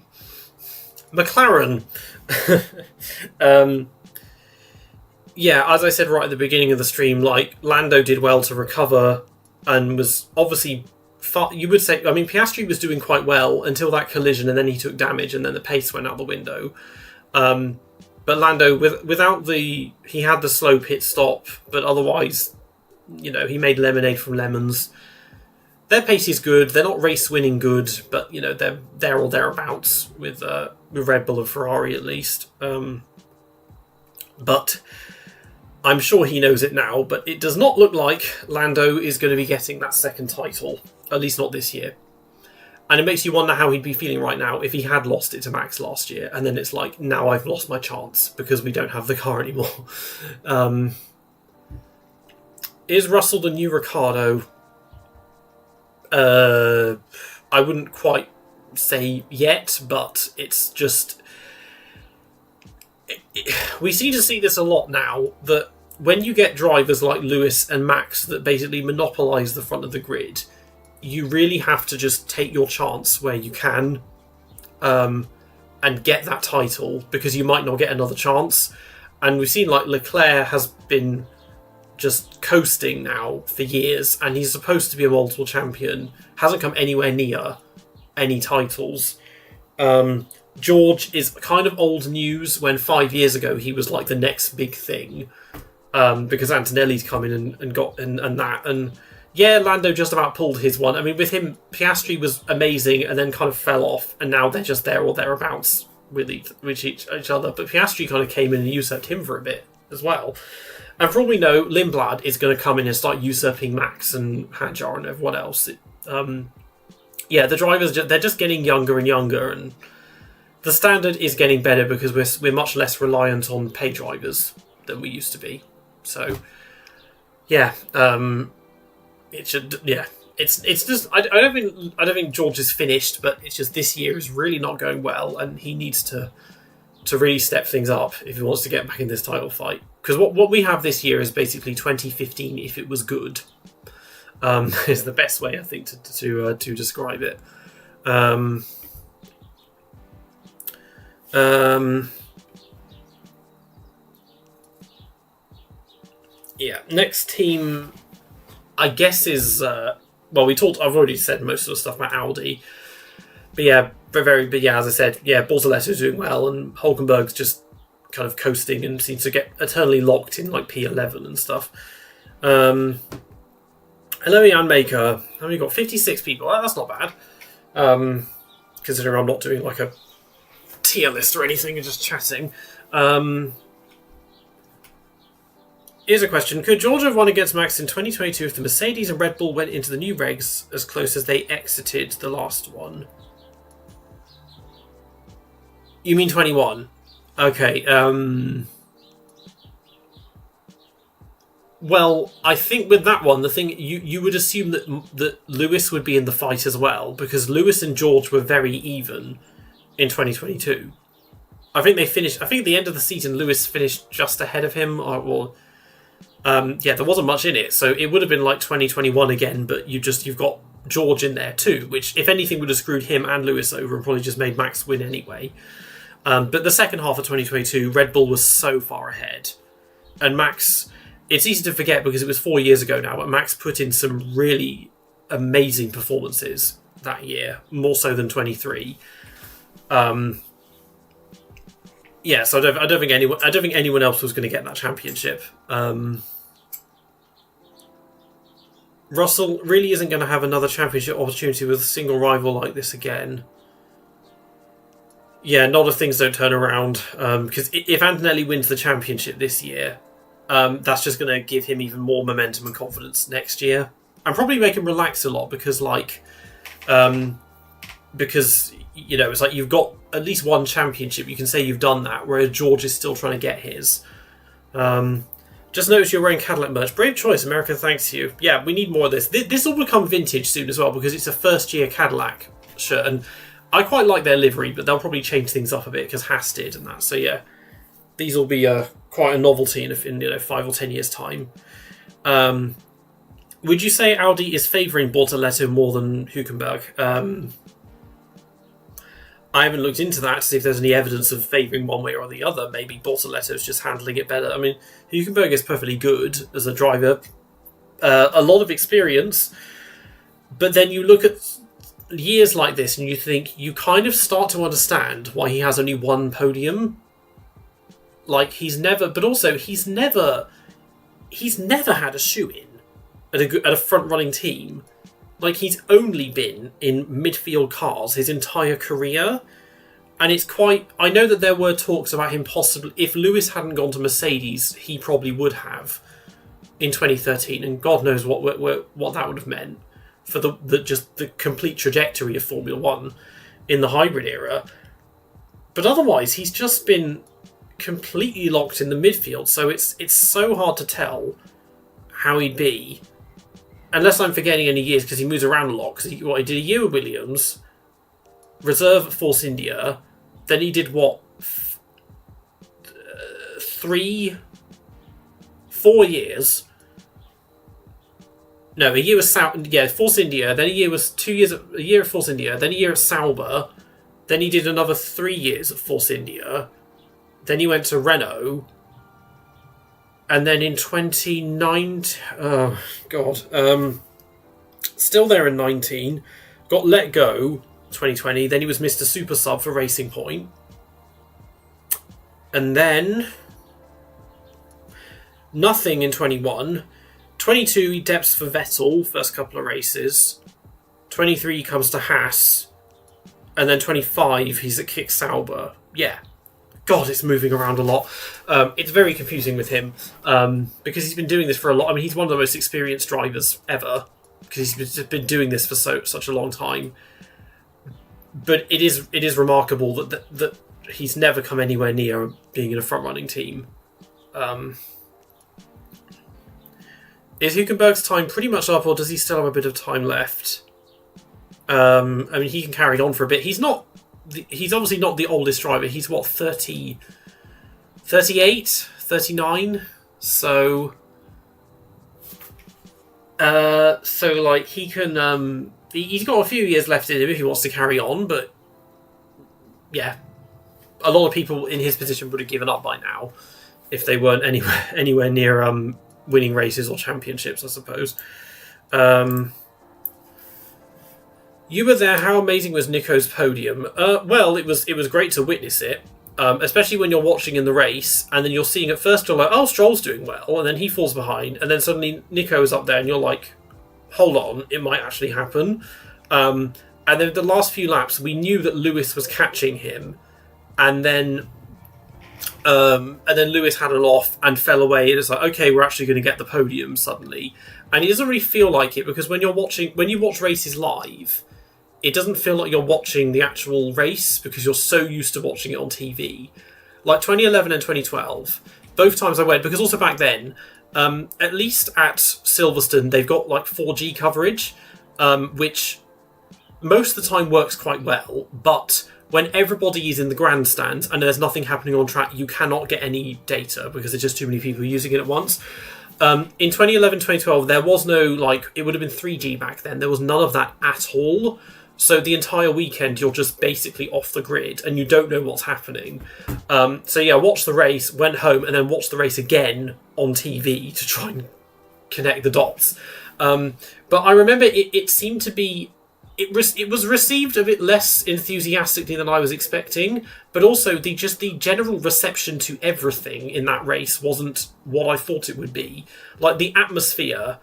McLaren. Yeah, as I said right at the beginning of the stream, like Lando did well to recover and was obviously. You would say, I mean, Piastri was doing quite well until that collision, and then he took damage, and then the pace went out the window. But Lando, he had the slow pit stop, but otherwise, he made lemonade from lemons. Their pace is good. They're not race winning good, but they're there or thereabouts with Red Bull and Ferrari at least. But I'm sure he knows it now. But it does not look like Lando is going to be getting that second title, at least not this year. And it makes you wonder how he'd be feeling right now if he had lost it to Max last year. And then it's like, now I've lost my chance because we don't have the car anymore. Is Russell the new Ricciardo? I wouldn't quite say yet, but it's just... we seem to see this a lot now, that when you get drivers like Lewis and Max that basically monopolise the front of the grid, you really have to just take your chance where you can and get that title, because you might not get another chance. And we've seen like Leclerc has been just coasting now for years, and he's supposed to be a multiple champion, hasn't come anywhere near any titles. George is kind of old news when 5 years ago he was like the next big thing, because Antonelli's come in and got and that. And yeah, Lando just about pulled his one. I mean, with him, Piastri was amazing and then kind of fell off, and now they're just there or thereabouts with each other. But Piastri kind of came in and usurped him for a bit as well. And for all we know, Lindblad is going to come in and start usurping Max and Hadjar and everyone else. Yeah, the drivers, they're just getting younger and younger, and the standard is getting better because we're much less reliant on pay drivers than we used to be. So, yeah, it should. Yeah, it's just I don't think George is finished, but it's just this year is really not going well, and he needs to really step things up if he wants to get back in this title fight. Because what we have this year is basically 2015 if it was good. Is the best way I think to describe it. Yeah, next team, I guess is I've already said most of the stuff about Audi, but yeah, as I said, yeah, Bortoletto's doing well, and Hulkenberg's just kind of coasting and seems to get eternally locked in like P11 and stuff. Hello, Ian Maker. I've only got 56 people. That's not bad. Considering I'm not doing like a tier list or anything, and just chatting. Here's a question. Could George have won against Max in 2022 if the Mercedes and Red Bull went into the new regs as close as they exited the last one? You mean 21? Okay. Well, I think with that one, the thing you would assume that Lewis would be in the fight as well, because Lewis and George were very even in 2022. I think they finished. I think at the end of the season, Lewis finished just ahead of him, there wasn't much in it, so it would have been like 2021 again. But you've got George in there too, which if anything would have screwed him and Lewis over and probably just made Max win anyway. But the second half of 2022, Red Bull was so far ahead, and Max. It's easy to forget because it was 4 years ago now, but Max put in some really amazing performances that year, more so than 23. So I don't think anyone else was going to get that championship. Russell really isn't going to have another championship opportunity with a single rival like this again. Yeah, not if things don't turn around. Because if Antonelli wins the championship this year, that's just going to give him even more momentum and confidence next year, and probably make him relax a lot because it's like you've got at least one championship. You can say you've done that, whereas George is still trying to get his. Just noticed you're wearing Cadillac merch. Brave choice, America. Thanks to you. Yeah, we need more of this. This will become vintage soon as well because it's a first-year Cadillac shirt, and I quite like their livery, but they'll probably change things up a bit because Haas did and that. So yeah, these will be quite a novelty in 5 or 10 years' time. Would you say Audi is favouring Bortoleto more than Hülkenberg? I haven't looked into that to see if there's any evidence of favouring one way or the other. Maybe Bortoletto's just handling it better. I mean, Hülkenberg is perfectly good as a driver. A lot of experience. But then you look at years like this and you think, you kind of start to understand why he has only one podium. Like, he's never had a shoe-in at a front-running team. Like, he's only been in midfield cars his entire career. And it's quite... I know that there were talks about him possibly... If Lewis hadn't gone to Mercedes, he probably would have in 2013. And God knows what that would have meant for the complete trajectory of Formula 1 in the hybrid era. But otherwise, he's just been completely locked in the midfield. So it's so hard to tell how he'd be... Unless I'm forgetting any years, because he moves around a lot. Because he did a year with Williams, reserve at Force India, then he did 4 years. No, a year was Force India. Then a year at Force India. Then a year at Sauber. Then he did another 3 years at Force India. Then he went to Renault. And then in 2019, still there in 19, got let go 2020. Then he was Mr. Super Sub for Racing Point. And then nothing in 21. 22, he depths for Vettel, first couple of races. 23, he comes to Haas. And then 25, he's at Kick Sauber. Yeah. God, it's moving around a lot. It's very confusing with him because he's been doing this for a lot. I mean, he's one of the most experienced drivers ever because he's been doing this for such a long time. But it is remarkable that he's never come anywhere near being in a front-running team. Is Hülkenberg's time pretty much up, or does he still have a bit of time left? I mean, he can carry on for a bit. He's obviously not the oldest driver. He's, 38? 39? So like, he can... he's got a few years left in him if he wants to carry on, but... Yeah. A lot of people in his position would have given up by now if they weren't anywhere near winning races or championships, I suppose. You were there. How amazing was Nico's podium? Well, it was great to witness it, especially when you're watching in the race, and then you're seeing at first you're like, oh, Stroll's doing well, and then he falls behind, and then suddenly Nico's up there, and you're like, hold on, it might actually happen. And then the last few laps, we knew that Lewis was catching him, and then Lewis had an off and fell away, and it's like, okay, we're actually going to get the podium suddenly, and it doesn't really feel like it because when you watch races live, it doesn't feel like you're watching the actual race because you're so used to watching it on TV. Like 2011 and 2012, both times I went, because also back then, at least at Silverstone, they've got like 4G coverage, which most of the time works quite well, but when everybody is in the grandstand and there's nothing happening on track, you cannot get any data because there's just too many people using it at once. In 2011, 2012, there was no, like, it would have been 3G back then. There was none of that at all. So the entire weekend, you're just basically off the grid and you don't know what's happening. So yeah, watched the race, went home, and then watched the race again on TV to try and connect the dots. But I remember it seemed to be... It was received a bit less enthusiastically than I was expecting, but also the general reception to everything in that race wasn't what I thought it would be. Like, the atmosphere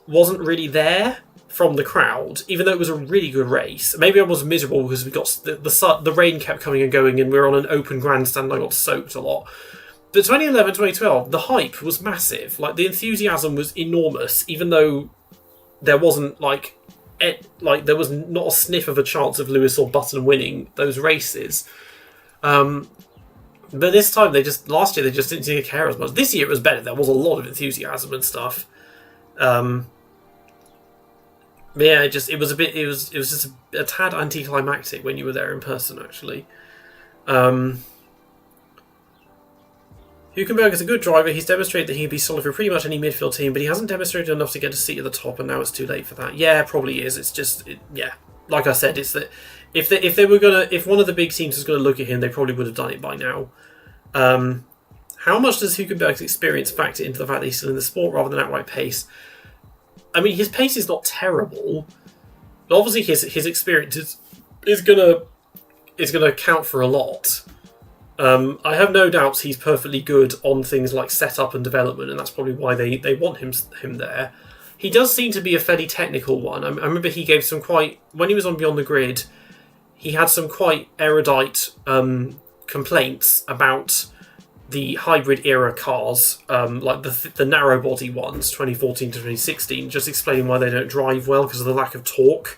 wasn't really there from the crowd, even though it was a really good race. Maybe I was miserable because we got the rain kept coming and going, and we were on an open grandstand and I got soaked a lot. But 2011, 2012, the hype was massive. Like, the enthusiasm was enormous, even though there wasn't there was not a sniff of a chance of Lewis or Button winning those races. But this time last year they just didn't seem to care as much. This year it was better. There was a lot of enthusiasm and stuff. Yeah, it was just a tad anticlimactic when you were there in person, actually. Hülkenberg is a good driver. He's demonstrated that he'd be solid for pretty much any midfield team, but he hasn't demonstrated enough to get a seat at the top, and now it's too late for that. Yeah, it probably is. It's just, like I said, it's that if one of the big teams was gonna look at him, they probably would have done it by now. How much does Hülkenberg's experience factor into the fact that he's still in the sport rather than outright pace? I mean, his pace is not terrible, but obviously his experience is gonna count for a lot. I have no doubts he's perfectly good on things like setup and development, and that's probably why they want him there. He does seem to be a fairly technical one. I remember he gave some when he was on Beyond the Grid, he had some quite erudite complaints about the hybrid era cars, like the narrow body ones, 2014 to 2016, just explaining why they don't drive well because of the lack of torque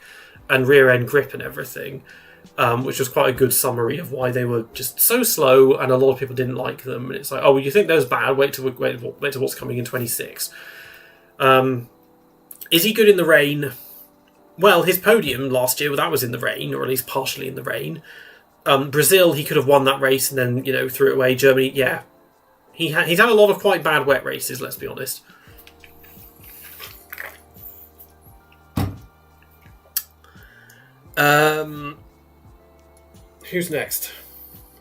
and rear end grip and everything. Which was quite a good summary of why they were just so slow, and a lot of people didn't like them. And it's like, oh, well, you think those bad? Wait till what's coming in 26. Is he good in the rain? Well, his podium last year, that was in the rain, or at least partially in the rain. Brazil, he could have won that race and then threw it away. Germany, yeah, he's had a lot of quite bad wet races. Let's be honest. Who's next?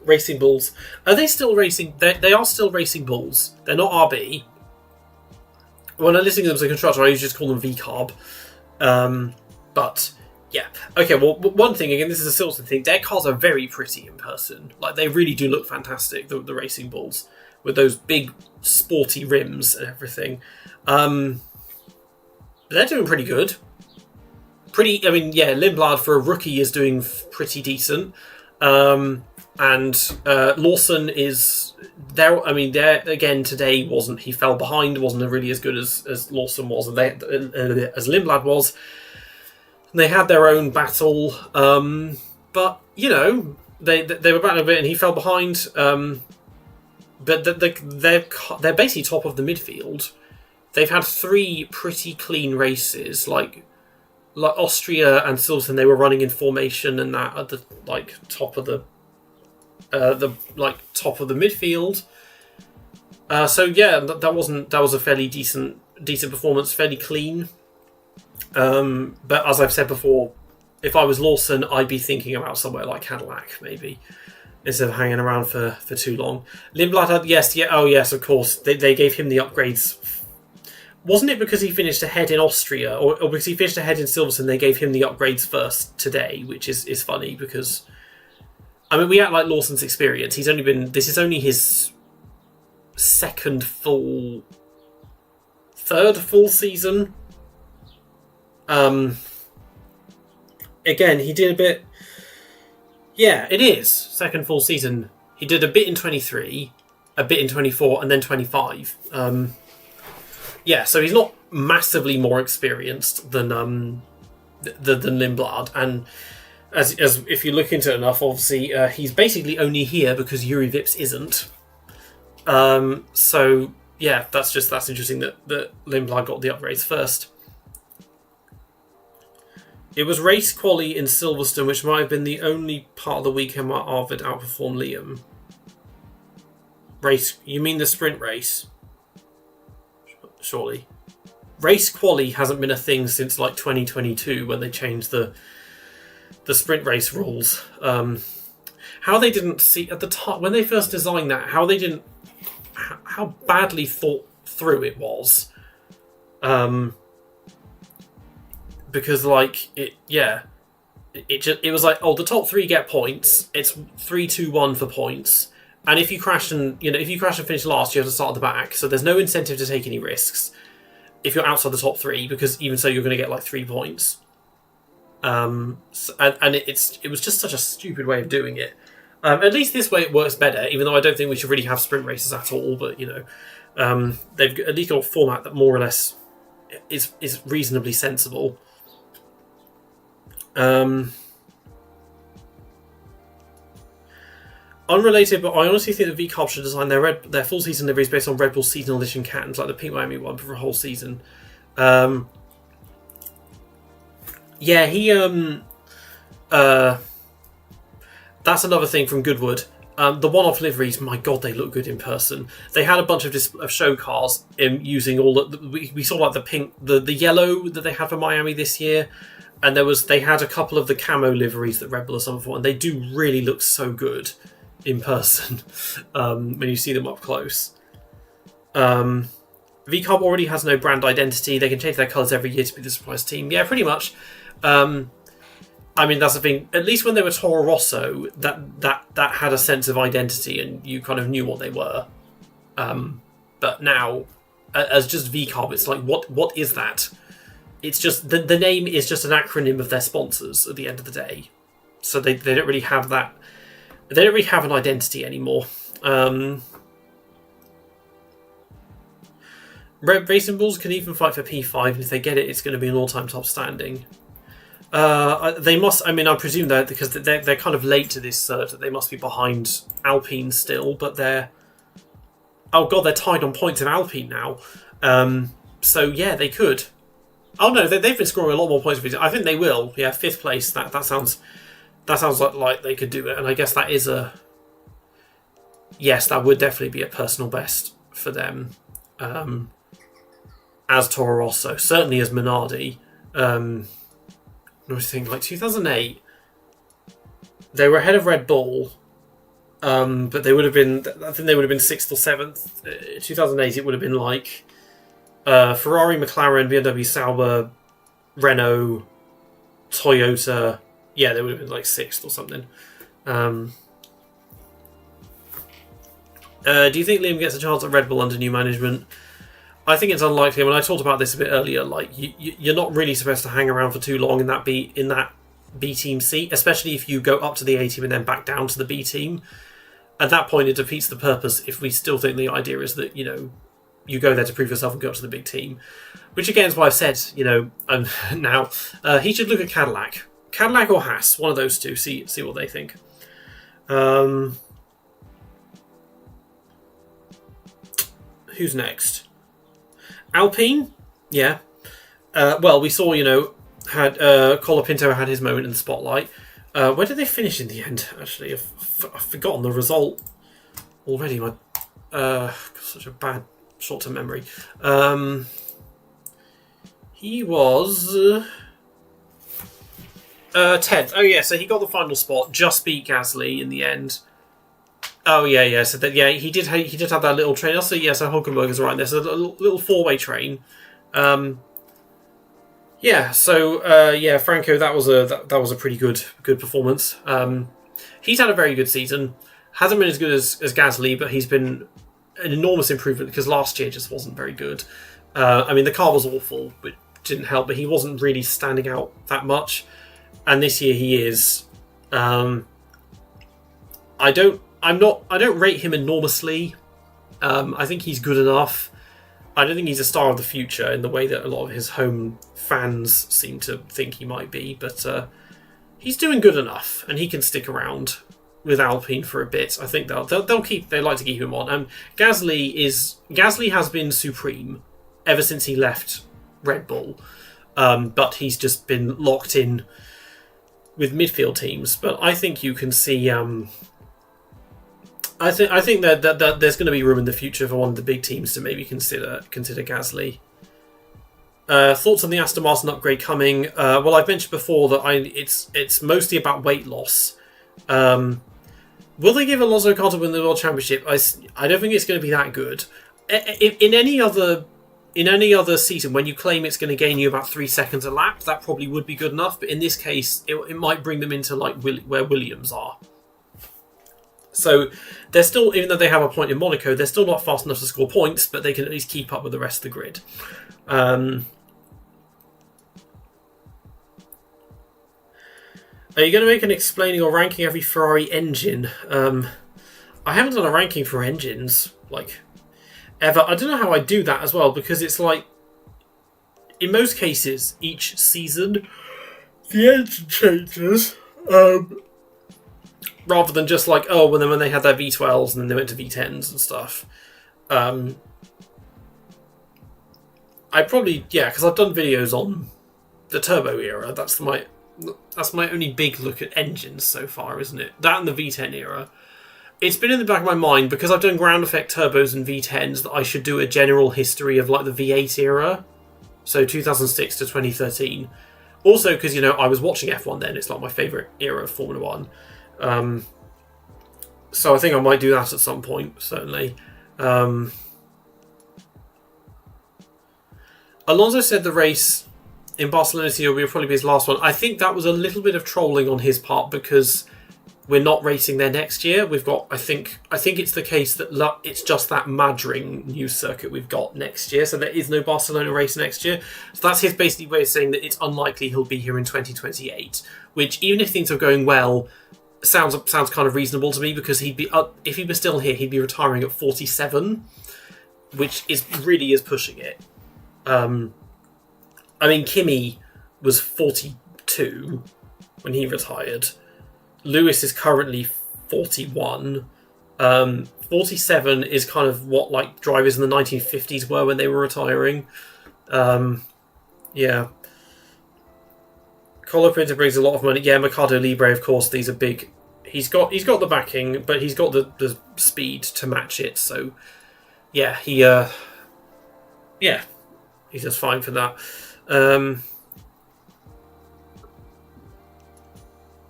Racing Bulls. Are they still racing? They are still Racing Bulls. They're not RB. When I listen to them as a constructor, I usually just call them VCarb. But, yeah. Okay, well, one thing, again, this is a Silverstone thing. Their cars are very pretty in person. Like, they really do look fantastic, the Racing Bulls, with those big, sporty rims and everything. They're doing pretty good. Lindblad for a rookie is doing pretty decent. And Lawson is there. I mean, there again today he fell behind, wasn't really as good as Lawson was, and as Lindblad was. And they had their own battle, but they were battling a bit, and he fell behind. But they're basically top of the midfield. They've had 3 pretty clean races, like Austria and Silverstone. They were running in formation and that at the top of the top of the midfield. That was a fairly decent performance, fairly clean. But as I've said before, if I was Lawson, I'd be thinking about somewhere like Cadillac maybe, instead of hanging around for too long. Lindblad had yes, of course they gave him the upgrades. Wasn't it because he finished ahead in Austria, or because he finished ahead in Silverstone, they gave him the upgrades first today, which is funny because, I mean, we act like Lawson's experience. This is only his third full season. Again, he did a bit, yeah, it is, second full season. He did a bit in 23, a bit in 24, and then 25. Yeah, so he's not massively more experienced than Lindblad, and as if you look into it enough, obviously he's basically only here because Yuri Vips isn't. So yeah, that's interesting that Lindblad got the upgrades first. It was race quali in Silverstone, which might have been the only part of the weekend where Arvid outperformed Liam. Race? You mean the sprint race? Surely. Race quali hasn't been a thing since 2022 when they changed the sprint race rules. How they didn't see at the time when they first designed that, how badly thought through it was. Because it was like, oh, the top 3 get points. It's 3-2-1 for points. And if you crash and finish last, you have to start at the back. So there's no incentive to take any risks. if you're outside the top 3, because even so, you're going to get like 3 points. And it was just such a stupid way of doing it. At least this way it works better, even though I don't think we should really have sprint races at all. But they've at least got a format that more or less is reasonably sensible. Unrelated, but I honestly think that VCarb should design their full season liveries based on Red Bull seasonal edition cans, like the Pink Miami one, for a whole season. Yeah, that's another thing from Goodwood. The one-off liveries, my god, they look good in person. They had a bunch of show cars using all we saw like the pink, the yellow that they had for Miami this year, and they had a couple of the camo liveries that Red Bull are some for, and they do really look so good in person when you see them up close. VCarb already has no brand identity. They can change their colours every year to be the surprise team. Yeah, pretty much. I mean, that's the thing. At least when they were Toro Rosso, that had a sense of identity, and you kind of knew what they were. But now, as just VCarb, it's like, what is that? It's just the name is just an acronym of their sponsors at the end of the day. So they don't really have that. They don't really have an identity anymore. Racing Bulls can even fight for P5, and if they get it, it's going to be an all-time top standing. They must. I mean, I presume that because they're kind of late to this surge, that they must be behind Alpine still. But they're tied on points of Alpine now. So yeah, they could. Oh no, they've been scoring a lot more points. I think they will. Yeah, 5th place. That sounds like they could do it. And I guess that is yes, that would definitely be a personal best for them. As Toro Rosso, certainly as Minardi. I was thinking, like 2008, they were ahead of Red Bull, but they would have been. I think they would have been 6th or 7th. 2008, it would have been like Ferrari, McLaren, BMW, Sauber, Renault, Toyota. Yeah, they would have been like 6th or something. Do you think Liam gets a chance at Red Bull under new management? I think it's unlikely. When I talked about this a bit earlier, like you're not really supposed to hang around for too long in that B team seat, especially if you go up to the A team and then back down to the B team. At that point, it defeats the purpose if we still think the idea is that you go there to prove yourself and go up to the big team. Which again is why I've said now he should look at Cadillac or Haas, one of those two. See what they think. Who's next? Alpine, yeah. Well, we saw, had Colapinto had his moment in the spotlight. Where did they finish in the end? Actually, I've forgotten the result already. My such a bad short-term memory. He was 10th. Oh yeah, so he got the final spot. Just beat Gasly in the end. Oh yeah. So that he did have that little train. Also, yeah, so Hulkenberg right there. So a little 4-way train. Yeah. So Franco, that was a pretty good performance. He's had a very good season. Hasn't been as good as Gasly, but he's been an enormous improvement because last year just wasn't very good. I mean, the car was awful, but didn't help. But he wasn't really standing out that much. And this year he is. I don't rate him enormously. I think he's good enough. I don't think he's a star of the future in the way that a lot of his home fans seem to think he might be, but he's doing good enough, and he can stick around with Alpine for a bit. I think they like to keep him on. Gasly has been supreme ever since he left Red Bull, but he's just been locked in with midfield teams. But I think you can see. I think that there's going to be room in the future for one of the big teams to maybe consider Gasly. Thoughts on the Aston Martin upgrade coming? Well, I've mentioned before that it's mostly about weight loss. Will they give Alonso a car to win the World Championship? I don't think it's going to be that good. In any other season, when you claim it's going to gain you about 3 seconds a lap, that probably would be good enough. But in this case, it might bring them into like where Williams are. So they're still, even though they have a point in Monaco, they're still not fast enough to score points, but they can at least keep up with the rest of the grid. Are you going to make an explaining or ranking every Ferrari engine? I haven't done a ranking for engines, like, ever. I don't know how I do that as well, because it's like, in most cases, each season, the engine changes. Rather than just like, oh, well, then when they had their V12s and then they went to V10s and stuff. I probably, yeah, because I've done videos on the turbo era. That's my only big look at engines so far, isn't it? That and the V10 era. It's been in the back of my mind, because I've done ground effect turbos and V10s, that I should do a general history of like the V8 era. So 2006 to 2013. Also because, you know, I was watching F1 then. It's like my favourite era of Formula 1. So I think I might do that at some point, certainly. Alonso said the race in Barcelona this year will probably be his last one. I think that was a little bit of trolling on his part, because we're not racing there next year. We've got, I think it's the case that it's just that Madrid new circuit we've got next year, so there is no Barcelona race next year. So that's his basically way of saying that it's unlikely he'll be here in 2028, which, even if things are going well, sounds kind of reasonable to me, because he'd be, if he was still here, he'd be retiring at 47, which is pushing it. I mean, Kimi was 42 when he retired. Lewis is currently 41. 47 is kind of what like drivers in the 1950s were when they were retiring. Yeah. Color Printer brings a lot of money. Yeah, Mercado Libre, of course, these are big. He's got the backing, but he's got the speed to match it. So, yeah, he's just fine for that.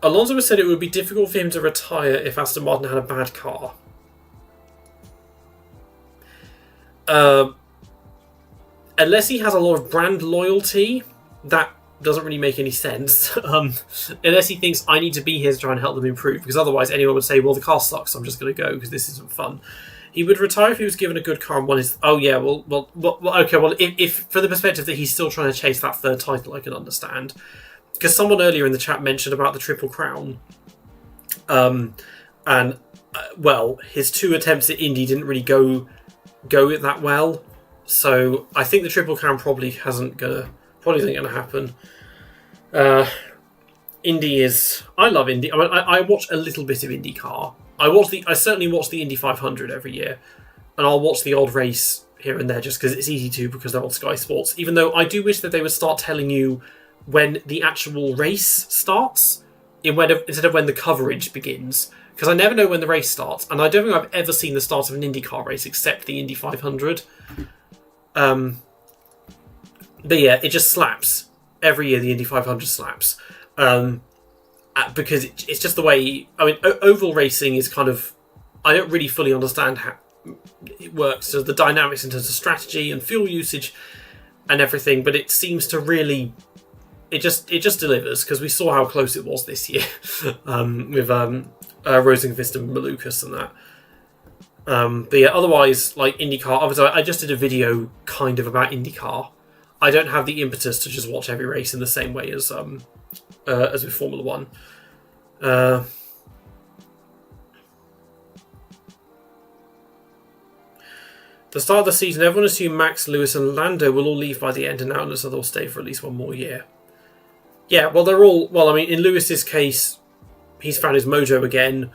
Alonso has said it would be difficult for him to retire if Aston Martin had a bad car. Unless he has a lot of brand loyalty, that doesn't really make any sense. Unless he thinks, I need to be here to try and help them improve, because otherwise anyone would say, well, the car sucks, so I'm just going to go because this isn't fun. He would retire if he was given a good car and won his... Oh, yeah, well, okay, well, if for the perspective that he's still trying to chase that third title, I can understand. Because someone earlier in the chat mentioned about the Triple Crown. Well, his 2 attempts at Indy didn't really go that well. So I think the Triple Crown probably isn't gonna happen. Indy is... I love Indy. I mean, I watch a little bit of IndyCar. I certainly watch the Indy 500 every year. And I'll watch the old race here and there just because it's easy to, because they're on Sky Sports. Even though I do wish that they would start telling you when the actual race starts instead of when the coverage begins. Because I never know when the race starts. And I don't think I've ever seen the start of an IndyCar race except the Indy 500. But yeah, it just slaps. Every year the Indy 500 slaps. Because it's just the way... I mean, oval racing is kind of... I don't really fully understand how it works. So the dynamics in terms of strategy and fuel usage and everything. But it seems to really... It just delivers, because we saw how close it was this year with Rosenqvist and Malukas and that. But yeah, otherwise, like IndyCar, I just did a video kind of about IndyCar. I don't have the impetus to just watch every race in the same way as with Formula 1. The start of the season, everyone assumed Max, Lewis and Lando will all leave by the end, and now it looks like they'll stay for at least one more year. Yeah, well, they're all... Well, I mean, in Lewis's case, he's found his mojo again.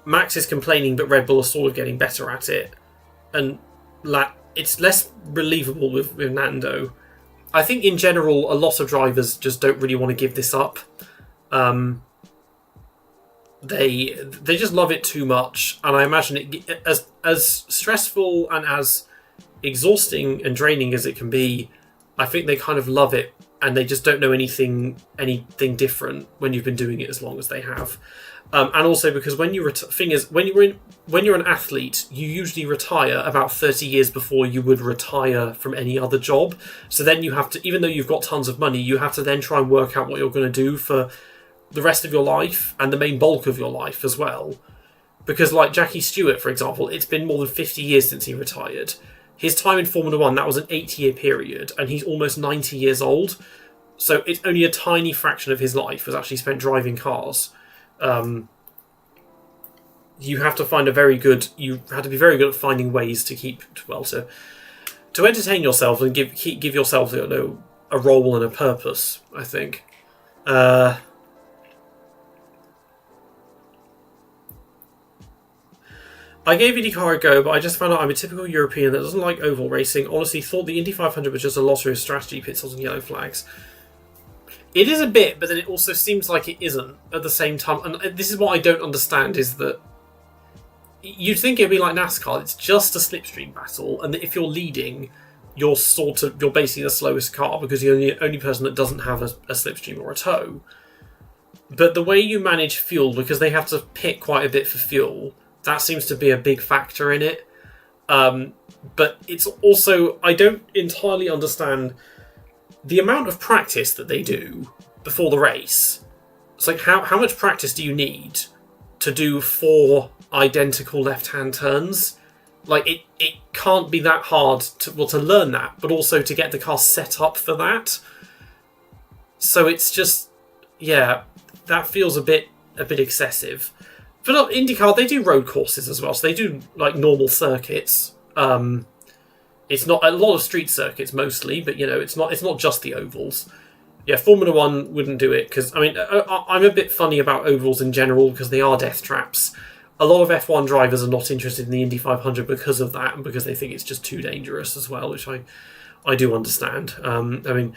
Max is complaining, but Red Bull are sort of getting better at it. And it's less believable with Nando. I think, in general, a lot of drivers just don't really want to give this up. They just love it too much. And I imagine it as stressful and as exhausting and draining as it can be, I think they kind of love it. And they just don't know anything different when you've been doing it as long as they have, and also because when you're an athlete, you usually retire about 30 years before you would retire from any other job. So then you have to, even though you've got tons of money, you have to then try and work out what you're going to do for the rest of your life and the main bulk of your life as well. Because like Jackie Stewart, for example, it's been more than 50 years since he retired. his time in Formula 1, that was an 8-year period, and he's almost 90 years old. So it's only a tiny fraction of his life was actually spent driving cars. You have to find you have to be very good at finding ways to to entertain yourself and give yourself, you know, a role and a purpose, I think. I gave IndyCar a go, but I just found out I'm a typical European that doesn't like oval racing. Honestly, thought the Indy 500 was just a lottery of strategy, pit stops and yellow flags. It is a bit, but then it also seems like it isn't at the same time. And this is what I don't understand, is that you'd think it'd be like NASCAR. It's just a slipstream battle, and if you're leading, you're basically the slowest car because you're the only person that doesn't have a slipstream or a tow. But the way you manage fuel, because they have to pit quite a bit for fuel, that seems to be a big factor in it. But it's also, I don't entirely understand the amount of practice that they do before the race. It's like, how much practice do you need to do 4 identical left-hand turns? Like, it can't be that hard to learn that, but also to get the car set up for that. So it's just, yeah, that feels a bit excessive. But IndyCar, they do road courses as well, so they do like normal circuits. It's not a lot of street circuits mostly, but you know, it's not just the ovals. Yeah, Formula 1 wouldn't do it because, I mean, I'm a bit funny about ovals in general because they are death traps. A lot of F1 drivers are not interested in the Indy 500 because of that and because they think it's just too dangerous as well, which I do understand. I mean,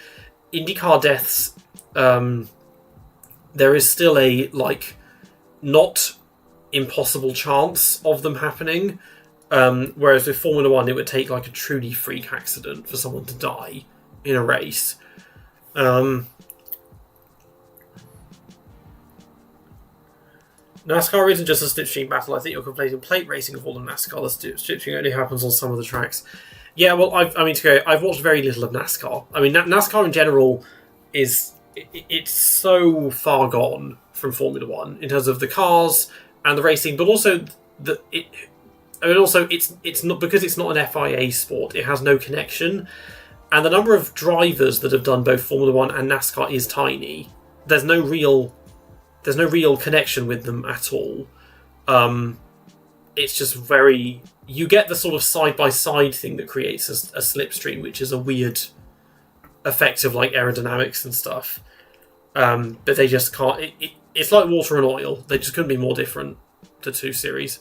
IndyCar deaths, there is still a like not impossible chance of them happening. Whereas with Formula 1, it would take like a truly freak accident for someone to die in a race. NASCAR isn't just a slipstream battle. I think you're conflating plate racing with all of NASCAR. The slipstream only happens on some of the tracks. Yeah, well, I've watched very little of NASCAR. I mean, NASCAR in general it's so far gone from Formula 1 in terms of the cars and the racing, but also it's not, because it's not an FIA sport. It has no connection, and the number of drivers that have done both Formula 1 and NASCAR is tiny. There's no real connection with them at all. It's just you get the sort of side-by-side thing that creates a slipstream, which is a weird effect of like aerodynamics and stuff. But they just can't. It's like water and oil. They just couldn't be more different, the two series.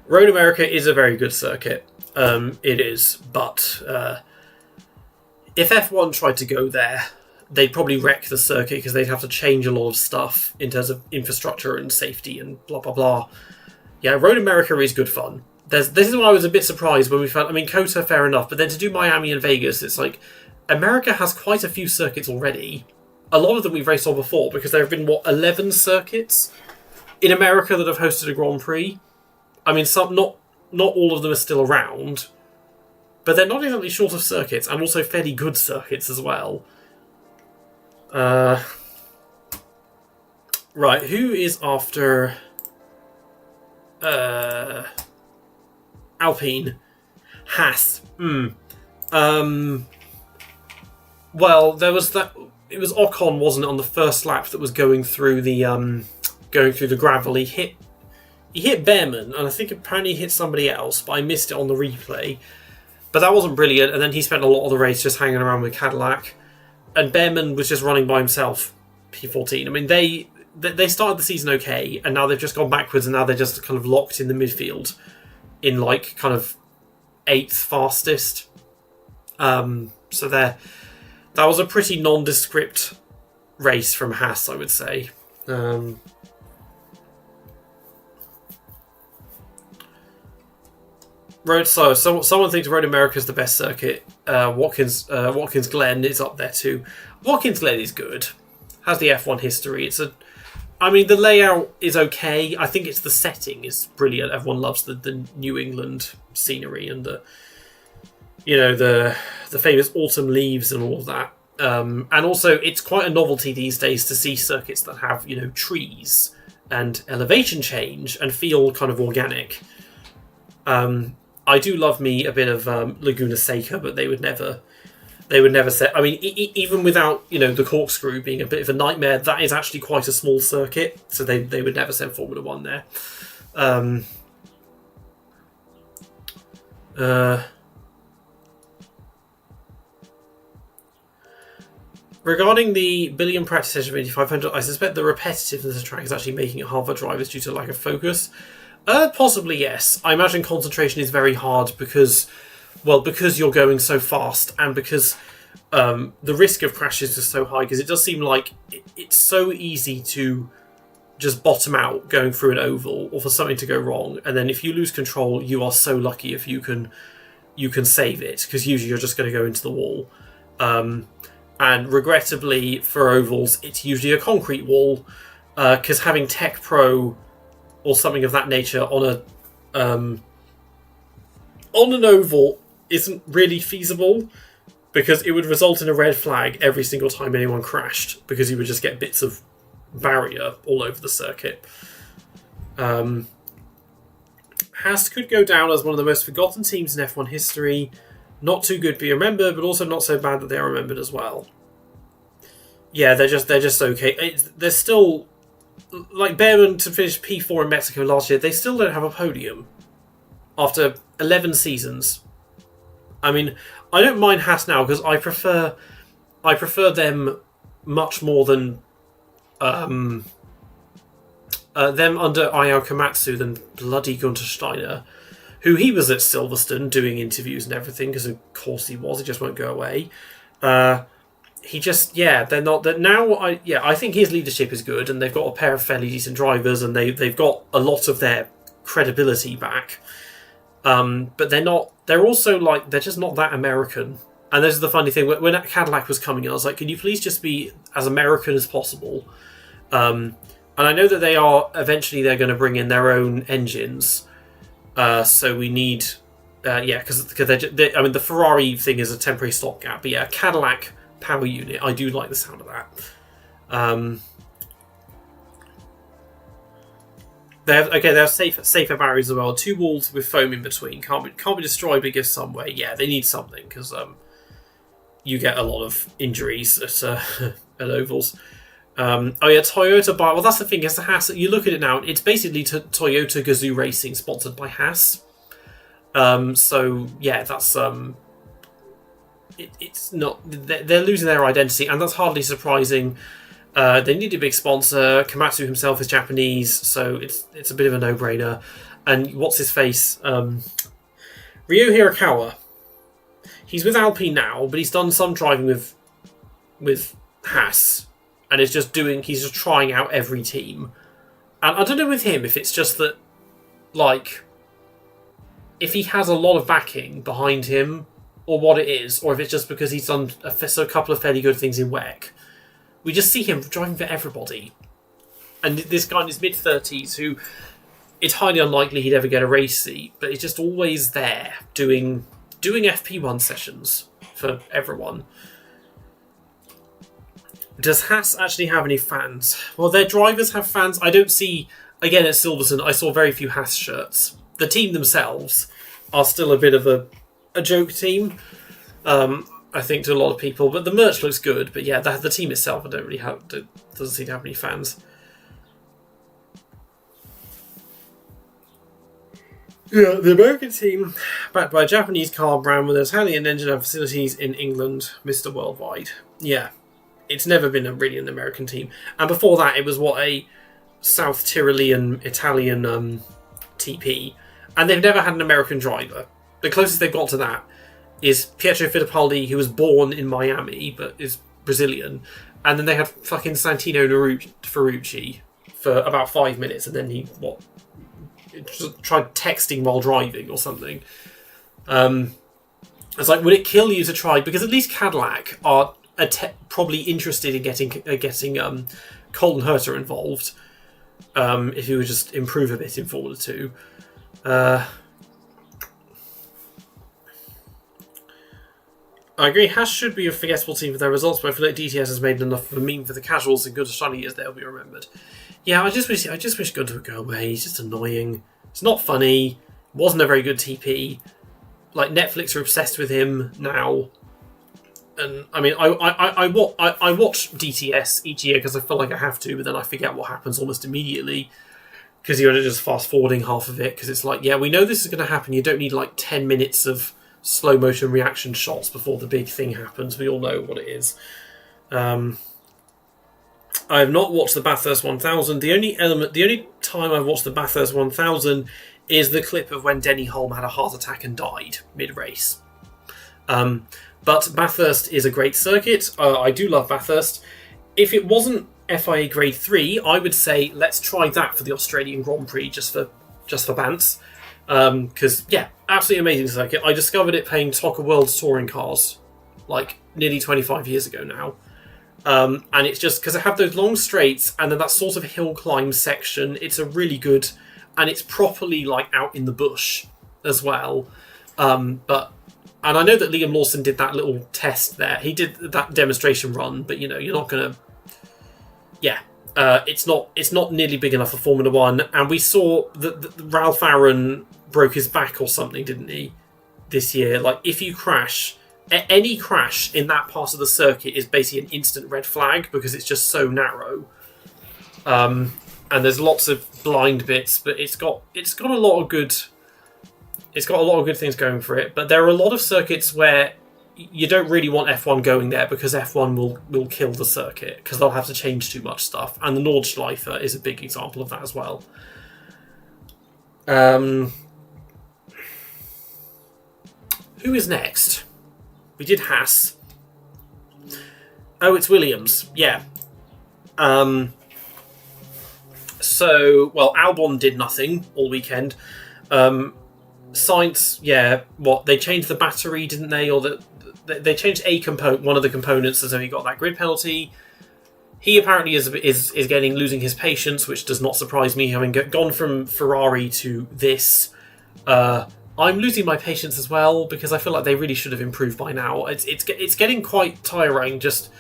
Road America is a very good circuit. It is, but if F1 tried to go there, they'd probably wreck the circuit because they'd have to change a lot of stuff in terms of infrastructure and safety and blah, blah, blah. Yeah, Road America is good fun. This is why I was a bit surprised when we found... I mean, COTA, fair enough, but then to do Miami and Vegas, it's like... America has quite a few circuits already. A lot of them we've raced on before, because there have been, 11 circuits in America that have hosted a Grand Prix? I mean, not all of them are still around, but they're not exactly short of circuits, and also fairly good circuits as well. Right, who is after... Alpine. Haas. Well, there was that... It was Ocon, wasn't it, on the first lap that was going through the gravel. He hit Behrman, and I think apparently he hit somebody else, but I missed it on the replay. But that wasn't brilliant, and then he spent a lot of the race just hanging around with Cadillac. And Behrman was just running by himself, P14. I mean, they started the season okay, and now they've just gone backwards, and now they're just kind of locked in the midfield in, like, kind of 8th fastest. So that was a pretty nondescript race from Haas, I would say. Someone thinks Road America is the best circuit. Watkins Glen is up there too. Watkins Glen is good. Has the F1 history. The layout is okay. I think it's the setting is brilliant. Everyone loves the New England scenery and the famous autumn leaves and all of that. And also, it's quite a novelty these days to see circuits that have trees and elevation change and feel kind of organic. I do love me a bit of Laguna Seca, but they would never set. I mean, even without the corkscrew being a bit of a nightmare, that is actually quite a small circuit, so they would never send Formula One there. Regarding the billion practice session of Indy 500, I suspect the repetitiveness of the track is actually making it hard for drivers due to lack of focus. Possibly, yes. I imagine concentration is very hard because you're going so fast and because the risk of crashes is so high, because it does seem like it's so easy to just bottom out going through an oval or for something to go wrong, and then if you lose control, you are so lucky if you can save it, because usually you're just going to go into the wall. And regrettably for ovals, it's usually a concrete wall, because having Tech Pro or something of that nature on an oval isn't really feasible, because it would result in a red flag every single time anyone crashed, because you would just get bits of barrier all over the circuit. Haas could go down as one of the most forgotten teams in F1 history. Not too good to be remembered, but also not so bad that they are remembered as well. Yeah, they're just okay. They're still, like, Behrman to finish P4 in Mexico last year. They still don't have a podium after 11 seasons. I mean, I don't mind Haas now because I prefer them much more than them under Ayao Komatsu than bloody Gunter Steiner, who he was at Silverstone doing interviews and everything, because of course he was. He just won't go away. They're not that now. I think his leadership is good, and they've got a pair of fairly decent drivers, and they've got a lot of their credibility back. But they're not. They're also like they're just not that American. And this is the funny thing. When Cadillac was coming in, I was like, can you please just be as American as possible? And I know that they're going to bring in their own engines. So we need, because the Ferrari thing is a temporary stopgap. But yeah, Cadillac power unit. I do like the sound of that. They have safer barriers as well. 2 walls with foam in between. Can't be destroyed, but it gives some way. Yeah, they need something because you get a lot of injuries at ovals. Toyota buy. Well, that's the thing. It's the Haas. You look at it now. It's basically Toyota Gazoo Racing, sponsored by Haas. So yeah, that's It's not. They're losing their identity, and that's hardly surprising. They need a big sponsor. Komatsu himself is Japanese, so it's a bit of a no-brainer. And what's his face? Ryo Hirakawa. He's with Alpine now, but he's done some driving with Haas. And he's just trying out every team. And I don't know with him if it's just that, like, if he has a lot of backing behind him, or what it is, or if it's just because he's done a couple of fairly good things in WEC. We just see him driving for everybody. And this guy in his mid-30s, who it's highly unlikely he'd ever get a race seat, but he's just always there doing FP1 sessions for everyone. Does Haas actually have any fans? Well, their drivers have fans. I don't see... Again, at Silverstone, I saw very few Haas shirts. The team themselves are still a bit of a joke team, I think, to a lot of people. But the merch looks good. But yeah, the team itself, doesn't seem to have any fans. Yeah, the American team, backed by a Japanese car brand with Italian engine and facilities in England, Mr. Worldwide. Yeah. It's never been really an American team. And before that, it was a South Tyrolean Italian TP. And they've never had an American driver. The closest they've got to that is Pietro Fittipaldi, who was born in Miami, but is Brazilian. And then they had fucking Santino Ferrucci for about 5 minutes. And then he, tried texting while driving or something. It's like, would it kill you to try? Because at least Cadillac are probably interested in getting Colton Herta involved, if he would just improve a bit in Formula 2. I agree. Haas should be a forgettable team for their results, but I feel like DTS has made enough of a meme for the casuals in good shiny years they'll be remembered. Yeah, I just wish Gunter would go away. He's just annoying. It's not funny. Wasn't a very good TP. Like, Netflix are obsessed with him now. And I mean, I watch DTS each year because I feel like I have to, but then I forget what happens almost immediately because you're just fast forwarding half of it because it's like, yeah, we know this is going to happen. You don't need like 10 minutes of slow motion reaction shots before the big thing happens. We all know what it is. I have not watched the Bathurst 1000. The only time I've watched the Bathurst 1000 is the clip of when Denny Holm had a heart attack and died mid-race. But Bathurst is a great circuit. I do love Bathurst. If it wasn't FIA Grade 3, I would say let's try that for the Australian Grand Prix just for Bants. Because, yeah, absolutely amazing circuit. I discovered it playing TOCA World Touring Cars like nearly 25 years ago now. And it's just because I have those long straights and then that sort of hill climb section. It's a really good, and it's properly like out in the bush as well. And I know that Liam Lawson did that little test there. He did that demonstration run, but you know, you're not going to. Yeah, it's not nearly big enough for Formula One. And we saw that Ralph Aaron broke his back or something, didn't he? This year, like if you crash, any crash in that part of the circuit is basically an instant red flag because it's just so narrow. And there's lots of blind bits, but it's got a lot of good. It's got a lot of good things going for it, but there are a lot of circuits where you don't really want F1 going there because F1 will kill the circuit because they'll have to change too much stuff. And the Nordschleife is a big example of that as well. Who is next? We did Haas. Oh, it's Williams. Yeah. So, well, Albon did nothing all weekend. Sainz, yeah, they changed the battery, didn't they? Or they changed one of the components, and so he got that grid penalty. He apparently is losing his patience, which does not surprise me, having gone from Ferrari to this. I'm losing my patience as well because I feel like they really should have improved by now. It's getting quite tiring. Just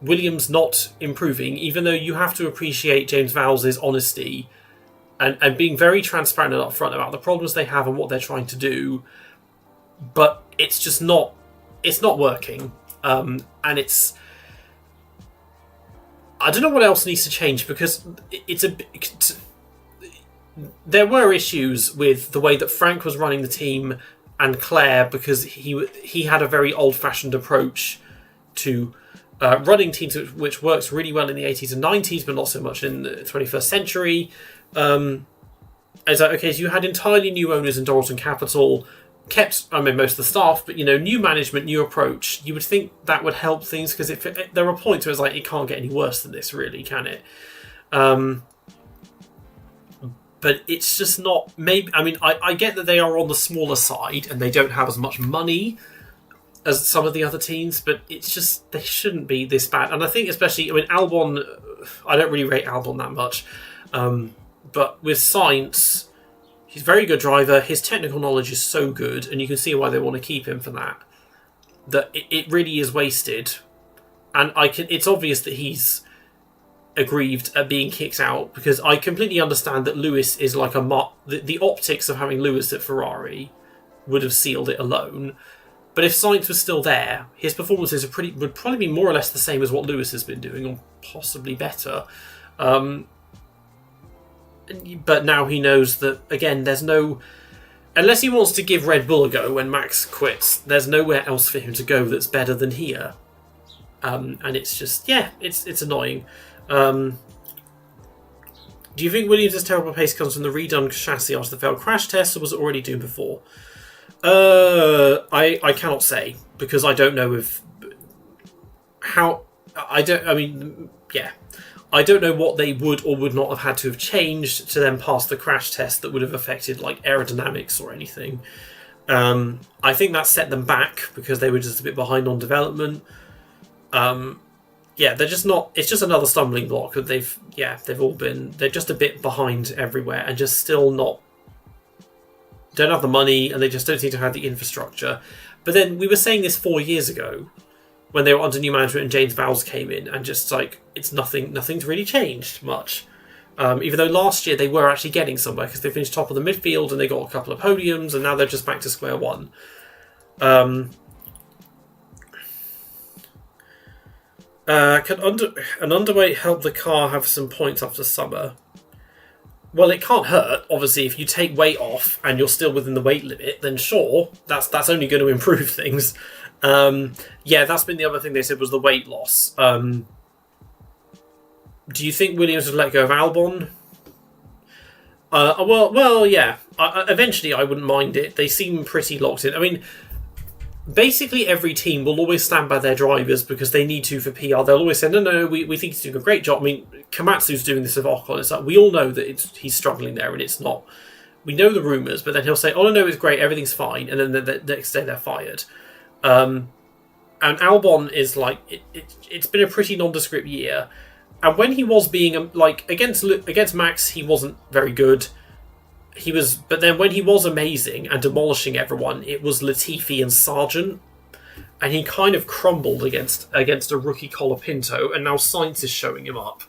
Williams not improving, even though you have to appreciate James Vowles' honesty. And being very transparent and upfront about the problems they have and what they're trying to do, but it's just not working. And I don't know what else needs to change because there were issues with the way that Frank was running the team and Claire because he had a very old-fashioned approach to running teams which works really well in the 80s and 90s, but not so much in the 21st century. It's like, okay, so you had entirely new owners in Doralton Capital, kept, most of the staff, but, new management, new approach. You would think that would help things because there are points where it's like, it can't get any worse than this, really, can it? But it's just not, maybe, I get that they are on the smaller side and they don't have as much money as some of the other teams, but it's just, they shouldn't be this bad. And I think especially, Albon, I don't really rate Albon that much. But with Sainz, he's a very good driver. His technical knowledge is so good, and you can see why they want to keep him for that. That it really is wasted, and it's obvious that he's aggrieved at being kicked out because I completely understand that Lewis is like the optics of having Lewis at Ferrari would have sealed it alone. But if Sainz was still there, his performances would probably be more or less the same as what Lewis has been doing, or possibly better. But now he knows that, again, there's no... Unless he wants to give Red Bull a go when Max quits, there's nowhere else for him to go that's better than here. And it's just, yeah, it's annoying. Do you think Williams' terrible pace comes from the redone chassis after the failed crash test, or was it already doomed before? I cannot say, because I don't know I don't know what they would or would not have had to have changed to then pass the crash test that would have affected like aerodynamics or anything. I think that set them back because they were just a bit behind on development. They're just not. It's just another stumbling block that they're just a bit behind everywhere and just still don't have the money, and they just don't seem to have the infrastructure. But then we were saying this 4 years ago when they were under new management and James Vowles came in, and just like it's nothing's really changed much. Even though last year they were actually getting somewhere because they finished top of the midfield and they got a couple of podiums, and now they're just back to square one. Can an underweight help the car have some points after summer? Well, it can't hurt. Obviously, if you take weight off and you're still within the weight limit, then sure, that's only going to improve things. Yeah, that's been the other thing they said was the weight loss. Do you think Williams would let go of Albon? Well, yeah. Eventually, I wouldn't mind it. They seem pretty locked in. I mean, basically every team will always stand by their drivers because they need to for PR. They'll always say, no, we think he's doing a great job. I mean, Komatsu's doing this with Ocon. It's like, we all know that he's struggling there and it's not. We know the rumours, but then he'll say, oh, no, it's great, everything's fine. And then the next day they're fired. And Albon is like, it's been a pretty nondescript year. And when he was being, like, against Max, he wasn't very good. But then when he was amazing and demolishing everyone, it was Latifi and Sargent, and he kind of crumbled against a rookie Colapinto, and now Sainz is showing him up.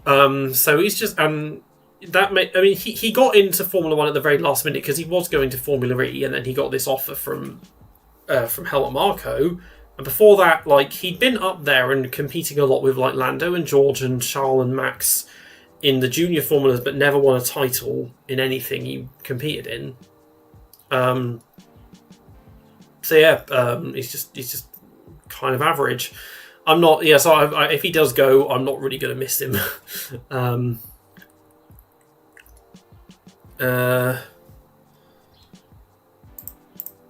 So he's just he got into Formula One at the very last minute because he was going to Formula E, and then he got this offer from Helmut Marko. And before that, like, he'd been up there and competing a lot with like Lando and George and Charles and Max in the junior formulas, but never won a title in anything he competed in. So yeah, he's just kind of average. I'm not. Yeah, so if he does go, I'm not really going to miss him.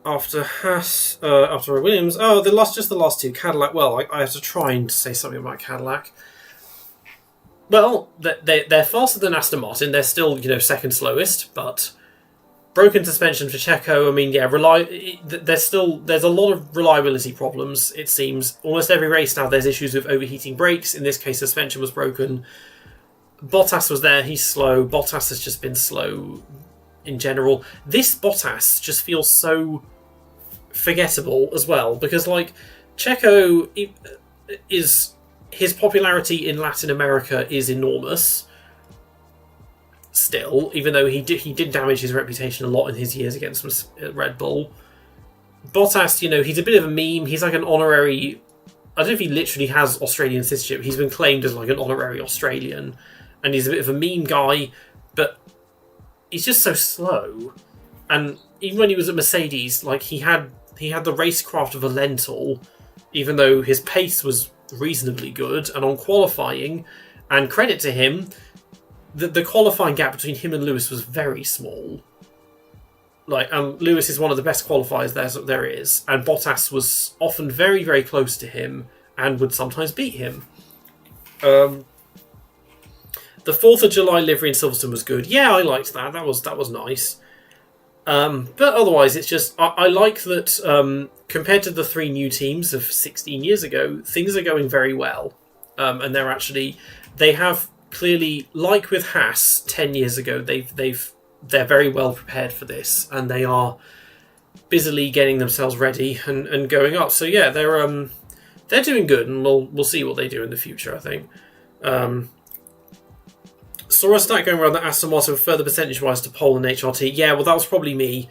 After Haas, after Williams, the last two. Cadillac. Well, I have to try and say something about Cadillac. Well, they're faster than Aston Martin. They're still, second slowest, but broken suspension for Checo. I mean, yeah, there's a lot of reliability problems, it seems. Almost every race now there's issues with overheating brakes. In this case, suspension was broken. Bottas was there, he's slow. Bottas has just been slow in general. This Bottas just feels so forgettable as well, because, like, Checo is... His popularity in Latin America is enormous still, even though he did damage his reputation a lot in his years against Red Bull. Bottas, he's a bit of a meme. He's like an honorary... I don't know if he literally has Australian citizenship. He's been claimed as like an honorary Australian, and he's a bit of a meme guy, but he's just so slow. And even when he was at Mercedes, like, he had the racecraft of a lentil, even though his pace was reasonably good, and on qualifying, and credit to him, the qualifying gap between him and Lewis was very small. Like, Lewis is one of the best qualifiers there is, and Bottas was often very, very close to him and would sometimes beat him. The 4th of July livery in Silverstone was good. Yeah, I liked that. That was nice. But otherwise, it's just... I like that, compared to the 3 new teams of 16 years ago, things are going very well. And they have clearly, like with Haas 10 years ago, they're very well prepared for this, and they are busily getting themselves ready and going up. So yeah, they're doing good, and we'll see what they do in the future, I think. Saw a stat going around that Aston Martin further percentage-wise to pole and HRT. Yeah, well, that was probably me.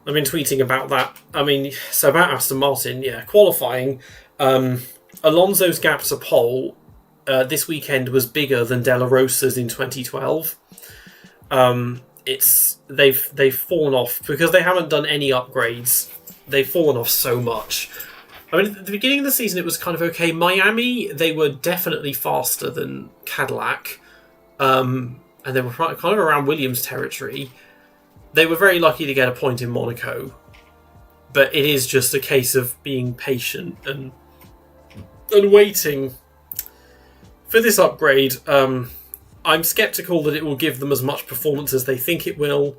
I've been tweeting about that. I mean, so about Aston Martin, yeah, qualifying. Alonso's gap to pole this weekend was bigger than De La Rosa's in 2012. They've fallen off because they haven't done any upgrades. They've fallen off so much. I mean, at the beginning of the season, it was kind of okay. Miami, they were definitely faster than Cadillac. And they were kind of around Williams territory. They were very lucky to get a point in Monaco. But it is just a case of being patient and waiting for this upgrade. I'm sceptical that it will give them as much performance as they think it will.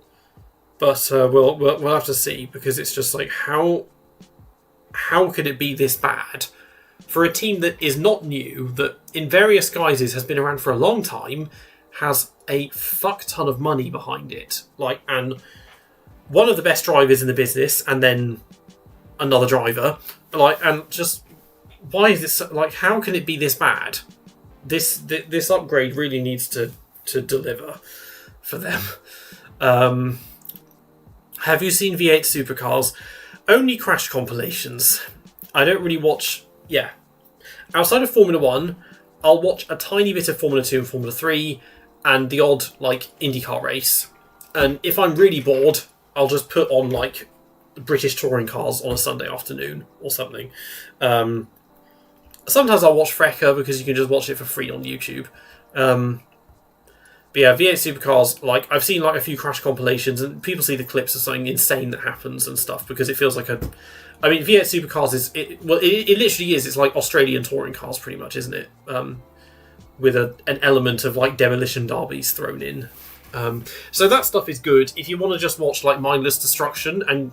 But we'll have to see, because it's just like, how could it be this bad? For a team that is not new, that in various guises has been around for a long time, has a fuck ton of money behind it, and one of the best drivers in the business, and then another driver. And just why is this how can it be this bad? This upgrade really needs to deliver for them. Have you seen V8 supercars? Only crash compilations. I don't really watch. Yeah, outside of Formula 1, I'll watch a tiny bit of Formula 2 and Formula 3 and the odd IndyCar race. And if I'm really bored, I'll just put on British touring cars on a Sunday afternoon or something. Sometimes I'll watch Frecker because you can just watch it for free on YouTube. But yeah, V8 supercars, I've seen a few crash compilations and people see the clips of something insane that happens and stuff because it feels like V8 supercars it literally is. It's like Australian touring cars pretty much, isn't it? With an element of demolition derbies thrown in. So that stuff is good. If you want to just watch mindless destruction and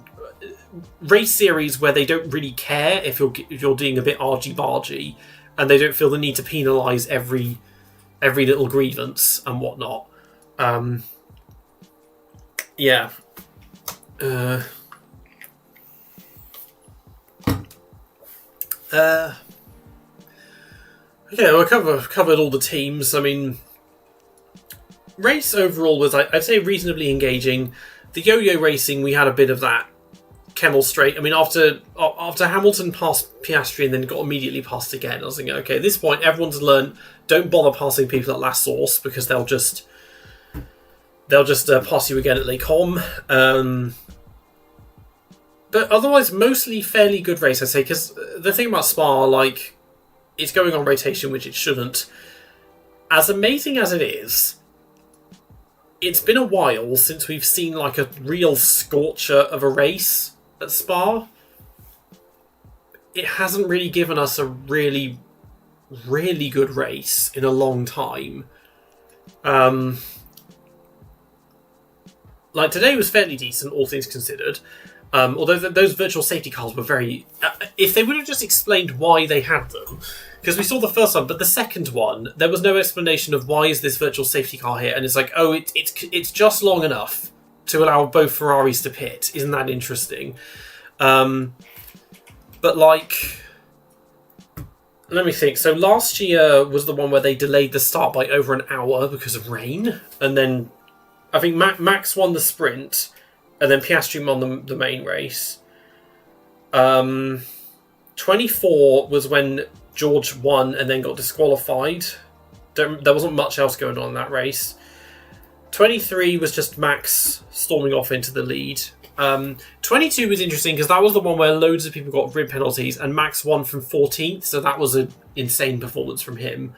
race series where they don't really care if you're doing a bit argy-bargy and they don't feel the need to penalise every little grievance and whatnot. Yeah. Okay, well, covered all the teams. I mean, race overall was, I'd say, reasonably engaging. The yo-yo racing, we had a bit of that Kemmel straight. I mean, after Hamilton passed Piastri and then got immediately passed again, I was thinking, okay, at this point, everyone's learned, don't bother passing people at last source because they'll just pass you again at Les Combes. But otherwise, mostly fairly good race, I'd say, because the thing about Spa, it's going on rotation, which it shouldn't. As amazing as it is, it's been a while since we've seen a real scorcher of a race at Spa. It hasn't really given us a really, really good race in a long time. Today was fairly decent, all things considered. Although those virtual safety cars were very... if they would have just explained why they had them... Because we saw the first one, but the second one, there was no explanation of why is this virtual safety car here. And it's it's just long enough to allow both Ferraris to pit. Isn't that interesting? But let me think. So last year was the one where they delayed the start by over an hour because of rain. And then I think Max won the sprint. And then Piastri won the main race. 24 was when George won and then got disqualified. There wasn't much else going on in that race. 23 was just Max storming off into the lead. 22 was interesting because that was the one where loads of people got grid penalties and Max won from 14th, so that was an insane performance from him.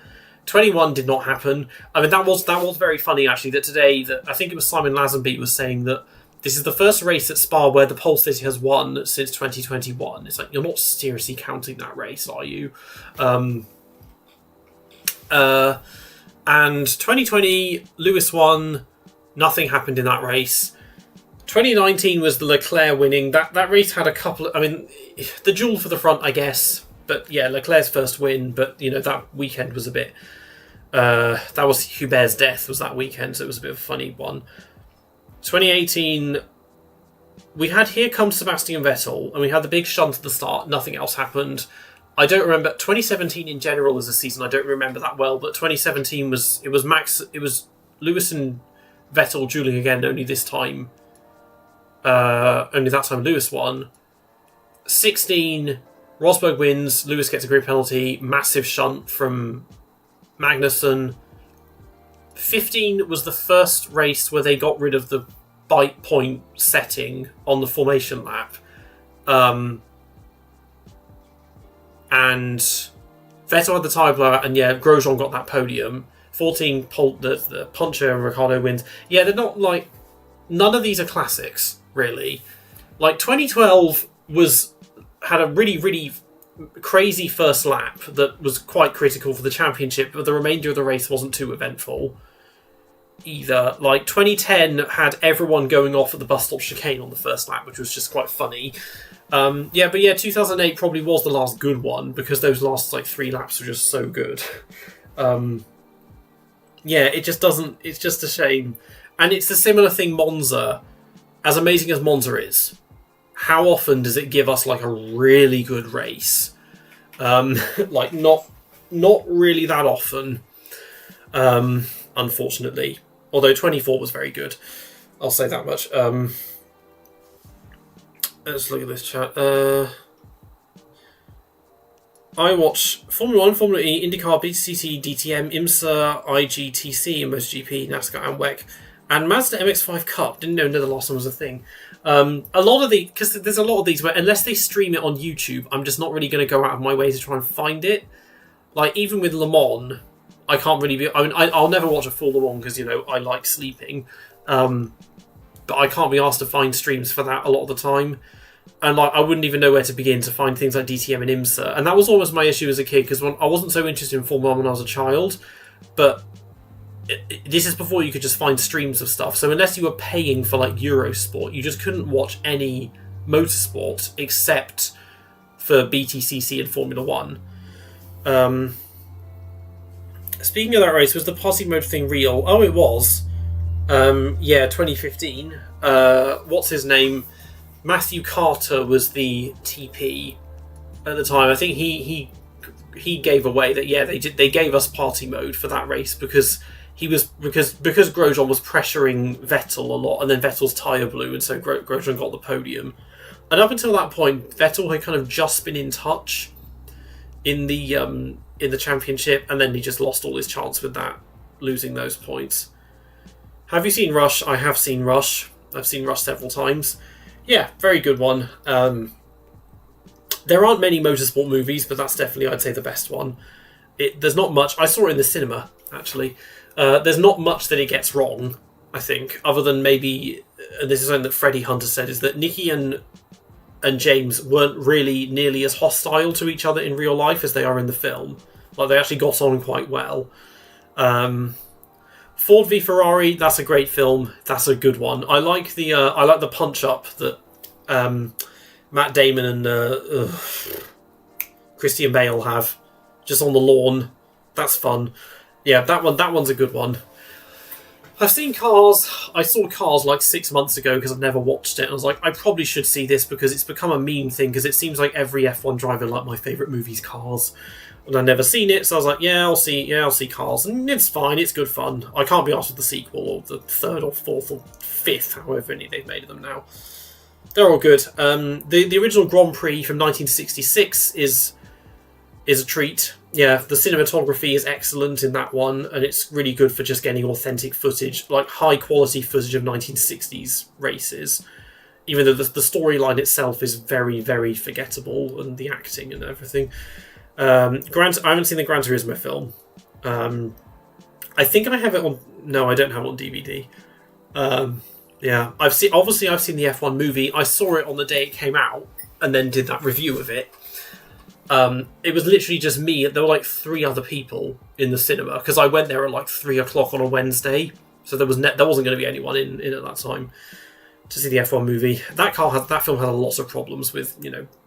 21 did not happen. I mean, that was very funny actually, that today, I think it was Simon Lazenby was saying that this is the first race at Spa where the pole city has won since 2021. It's you're not seriously counting that race, are you? And 2020, Lewis won. Nothing happened in that race. 2019 was the Leclerc winning. That race had a couple of... I mean, the duel for the front, I guess. But yeah, Leclerc's first win. But, that weekend was a bit... that was Hubert's death was that weekend, so it was a bit of a funny one. 2018, we had Here Comes Sebastian Vettel, and we had the big shunt at the start. Nothing else happened. I don't remember 2017 in general as a season. I don't remember that well, but 2017 was Lewis and Vettel dueling again. Only that time Lewis won. 16, Rosberg wins. Lewis gets a grid penalty. Massive shunt from Magnussen. 15 was the first race where they got rid of the bite point setting on the formation lap. And Vettel had the tyre blowout, and yeah, Grosjean got that podium. 14, the Poncho and Ricciardo wins. Yeah, they're not none of these are classics, really. 2012 had a really, really crazy first lap that was quite critical for the championship, but the remainder of the race wasn't too eventful either. 2010 had everyone going off at the bus stop chicane on the first lap, which was just quite funny. 2008 probably was the last good one because those last 3 laps were just so good. It just doesn't... It's just a shame. And it's a similar thing, Monza. As amazing as Monza is, how often does it give us like a really good race? Like not really that often, unfortunately. Although 24 was very good, I'll say that much. Let's look at this chat. I watch Formula 1, Formula E, IndyCar, BTCC, DTM, IMSA, IGTC, MotoGP, NASCAR, and WEC, and Mazda MX-5 Cup. Didn't know the last one was a thing. A lot of because there's a lot of these where unless they stream it on YouTube, I'm just not really going to go out of my way to try and find it. Like even with Le Mans, I can't really be. I mean, I'll never watch a full Le Mans because I like sleeping, but I can't be asked to find streams for that a lot of the time. And like, I wouldn't even know where to begin to find things like DTM and IMSA. And that was always my issue as a kid, because I wasn't so interested in Formula 1 when I was a child. But this is before you could just find streams of stuff. So unless you were paying for like Eurosport, you just couldn't watch any motorsport except for BTCC and Formula 1. Speaking of that race, was the posse mode thing real? Oh, it was. Yeah, 2015. What's his name? Matthew Carter was the TP at the time. I think he gave away that they gave us party mode for that race because Grosjean was pressuring Vettel a lot, and then Vettel's tyre blew, and so Grosjean got the podium. And up until that point, Vettel had kind of just been in touch in the championship, and then he just lost all his chance with that, losing those points. Have you seen Rush? I have seen Rush. I've seen Rush several times. Yeah, very good one. There aren't many motorsport movies, but that's definitely, I'd say, the best one. There's not much. I saw it in the cinema, actually. There's not much that it gets wrong, I think, other than maybe, and this is something that Freddie Hunter said, is that Nicky and James weren't really nearly as hostile to each other in real life as they are in the film. Like, they actually got on quite well. Ford v Ferrari, that's a great film. That's a good one. I like the punch up that Matt Damon and Christian Bale have just on the lawn. That's fun. Yeah, that one's a good one. I've seen Cars. I saw Cars like 6 months ago because I've never watched it. And I was like, I probably should see this because it's become a meme thing, because it seems like every F1 driver, like, my favourite movie's Cars. And I've never seen it, so I was like, I'll see Cars. And it's fine, it's good fun. I can't be asked with the sequel or the third or fourth or fifth, however many they've made of them now. They're all good. The original Grand Prix from 1966 is a treat. Yeah, the cinematography is excellent in that one, and it's really good for just getting authentic footage, like high-quality footage of 1960s races. Even though the storyline itself is very, very forgettable, and the acting and everything. I haven't seen the Gran Turismo film. I think I have it on... No, I don't have it on DVD. Yeah, I've seen the F1 movie. I saw it on the day it came out, and then did that review of it. It was literally just me. There were like 3 other people in the cinema, because I went there at like 3 o'clock on a Wednesday, so there wasn't going to be anyone in at that time to see the F1 movie. That film had lots of problems with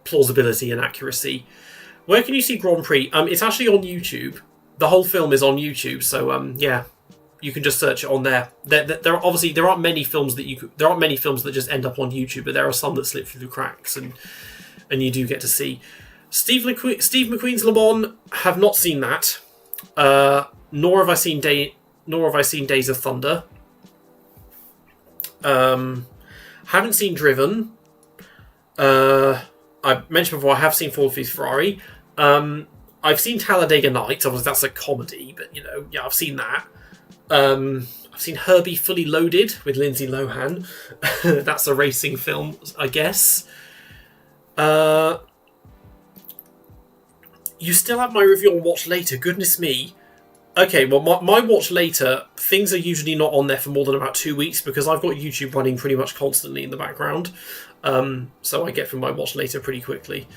plausibility and accuracy. Where can you see Grand Prix? It's actually on YouTube. The whole film is on YouTube, so yeah, you can just search it on there. There aren't many films that just end up on YouTube, but there are some that slip through the cracks, and you do get to see. Steve McQueen's Le Mans, have not seen that. Nor have I seen Days of Thunder. Haven't seen Driven. I mentioned before, I have seen Ford v Ferrari. I've seen Talladega Nights. Obviously, that's a comedy, but yeah, I've seen that. I've seen Herbie Fully Loaded with Lindsay Lohan. That's a racing film, I guess. You still have my review on Watch Later. Goodness me. Okay, well, my Watch Later, things are usually not on there for more than about 2 weeks because I've got YouTube running pretty much constantly in the background. So I get from my Watch Later pretty quickly.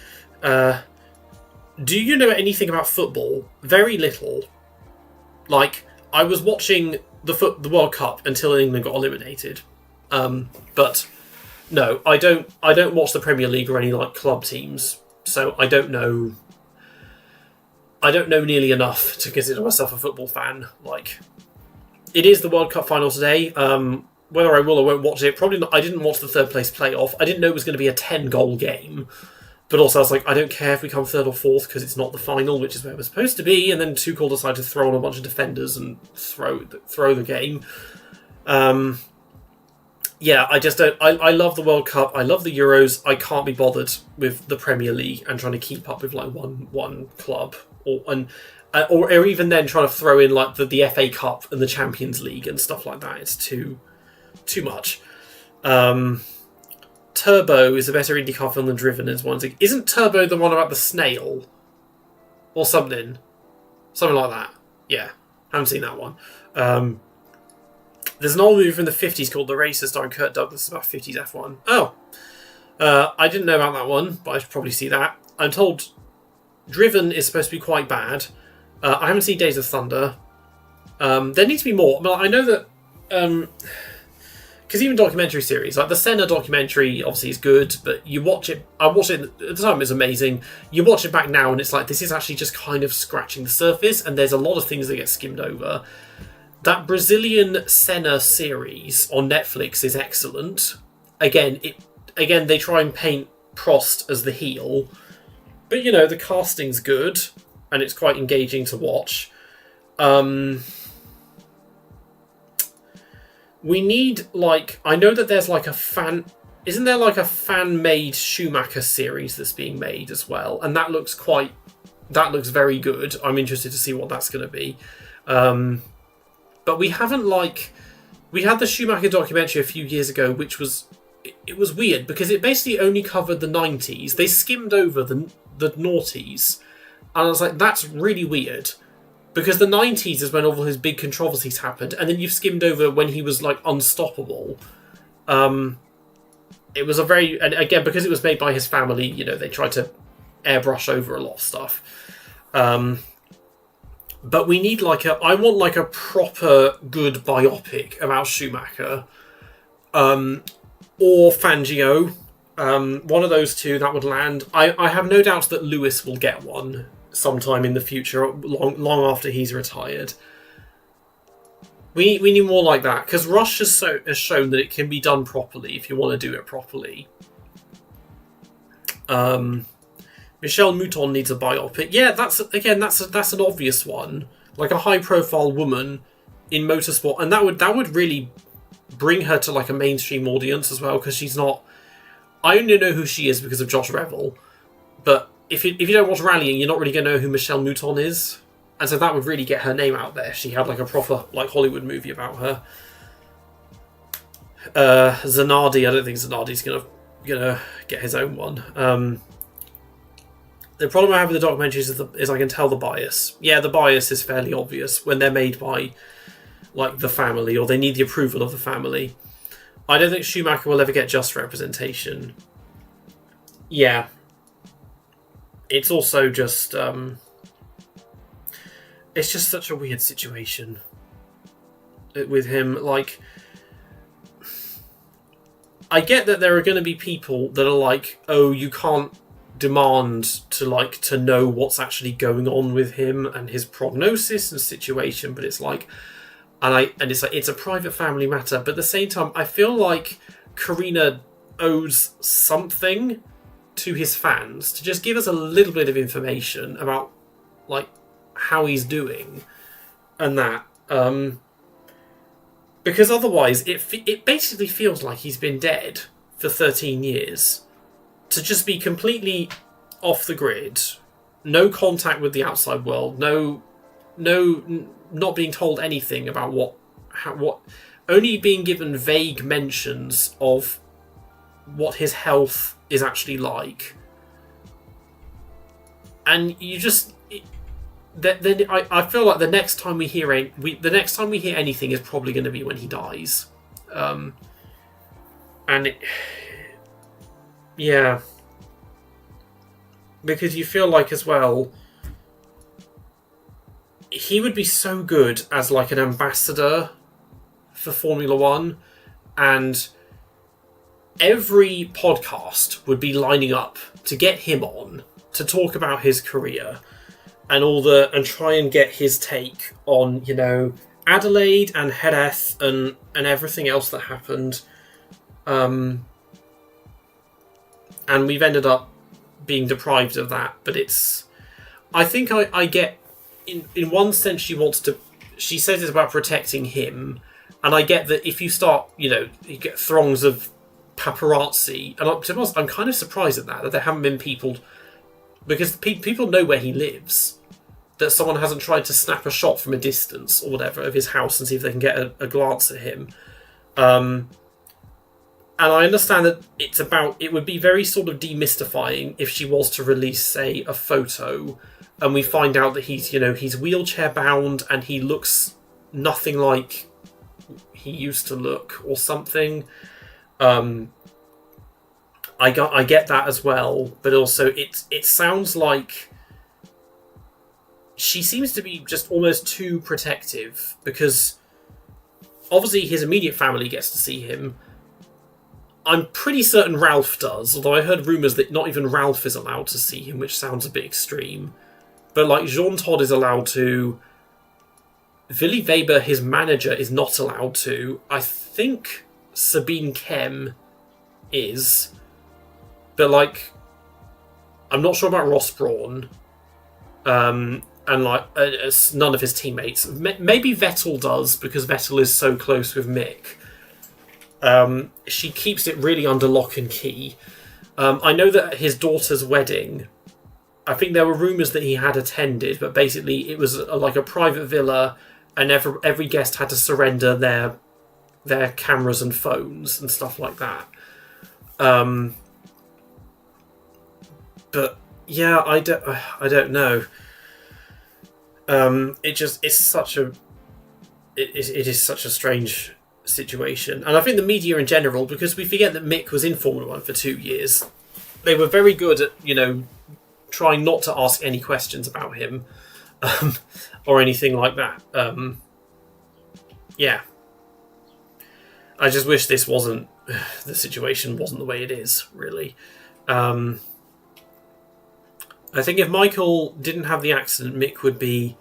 Do you know anything about football? Very little. Like, I was watching the World Cup until England got eliminated. But no, I don't watch the Premier League or any like club teams. So I don't know nearly enough to consider myself a football fan. Like, it is the World Cup final today. whether I will or won't watch it, probably not. I didn't watch the third place playoff. I didn't know it was going to be a 10-goal game. But also I was like, I don't care if we come third or fourth because it's not the final, which is where we're supposed to be. And then Tuchel decided to throw on a bunch of defenders and throw the game. Yeah, I just don't... I love the World Cup. I love the Euros. I can't be bothered with the Premier League and trying to keep up with like one club. Or even then trying to throw in like the FA Cup and the Champions League and stuff like that. It's too much. Turbo is a better IndyCar film than Driven is one. Isn't Turbo the one about the snail? Or something? Something like that. Yeah. Haven't seen that one. There's an old movie from the 50s called The Racer starring Kirk Douglas about 50s F1. Oh. I didn't know about that one, but I should probably see that. I'm told Driven is supposed to be quite bad. I haven't seen Days of Thunder. There needs to be more. I know that... because even documentary series, like the Senna documentary, obviously is good, but you watch it. I watched it at the time; it was amazing. You watch it back now, and it's like this is actually just kind of scratching the surface, and there's a lot of things that get skimmed over. That Brazilian Senna series on Netflix is excellent. Again, they try and paint Prost as the heel, but the casting's good, and it's quite engaging to watch. We need, I know that there's a fan... Isn't there a fan-made Schumacher series that's being made as well? And that looks That looks very good. I'm interested to see what that's going to be. But we haven't, we had the Schumacher documentary a few years ago, which was... It was weird, because it basically only covered the 90s. They skimmed over the noughties. And I was like, that's really weird. Because the 90s is when all his big controversies happened, and then you've skimmed over when he was, unstoppable. It was a very... And again, because it was made by his family, they tried to airbrush over a lot of stuff. But we need, I want, a proper good biopic about Schumacher. Or Fangio. One of those two, that would land. I have no doubt that Lewis will get one sometime in the future, long after he's retired. We need more like that, because Rush has shown that it can be done properly if you want to do it properly. Michelle Mouton needs a biopic. Yeah, that's an obvious one, like a high-profile woman in motorsport, and that would really bring her to a mainstream audience as well, because she's not... I only know who she is because of Josh Revel, but if you don't watch rallying, you're not really going to know who Michelle Mouton is. And so that would really get her name out there. She had a proper Hollywood movie about her. Zanardi, I don't think Zanardi's gonna get his own one. The problem I have with the documentaries is I can tell the bias. Yeah, the bias is fairly obvious when they're made by the family, or they need the approval of the family. I don't think Schumacher will ever get just representation. Yeah. It's also just... it's just such a weird situation with him. I get that there are going to be people that are oh, you can't demand to know what's actually going on with him and his prognosis and situation, but it's it's a private family matter. But at the same time, I feel like Carina owes something to his fans to just give us a little bit of information about how he's doing and that, because otherwise it basically feels like he's been dead for 13 years, to just be completely off the grid, no contact with the outside world, no not being told anything about what only being given vague mentions of what his health is actually like. And you just... Then I feel like the next time we hear anything is probably going to be when he dies. Yeah. Because you feel as well... He would be so good as an ambassador for Formula One, and every podcast would be lining up to get him on to talk about his career and and try and get his take on, Adelaide and Jerez and everything else that happened, and we've ended up being deprived of that. But I think I get, in one sense, she says it's about protecting him, and I get that if you start, you get throngs of paparazzi, and to be honest, I'm kind of surprised at that there haven't been people, because people know where he lives, that someone hasn't tried to snap a shot from a distance or whatever of his house and see if they can get a glance at him. And I understand that it would be very sort of demystifying if she was to release, say, a photo, and we find out that he's wheelchair bound and he looks nothing like he used to look or something. I get that as well, but also it sounds like she seems to be just almost too protective, because obviously his immediate family gets to see him. I'm pretty certain Ralph does, although I heard rumours that not even Ralph is allowed to see him, which sounds a bit extreme. But like Jean Todt is allowed to. Willy Weber, his manager, is not allowed to. I think Sabine Kem is. But like, I'm not sure about Ross Brawn. And like none of his teammates. Maybe Vettel does, because Vettel is so close with Mick. She keeps it really under lock and key. I know that at his daughter's wedding, I think there were rumours that he had attended, but basically it was like a private villa, and every guest had to surrender their cameras and phones and stuff like that. But yeah, I don't know. It is such a strange situation, and I think the media in general, because we forget that Mick was in Formula 1 for 2 years, they were very good at trying not to ask any questions about him, or anything like that. Yeah, I just wish the situation wasn't the way it is, really. I think if Michael didn't have the accident, Mick would be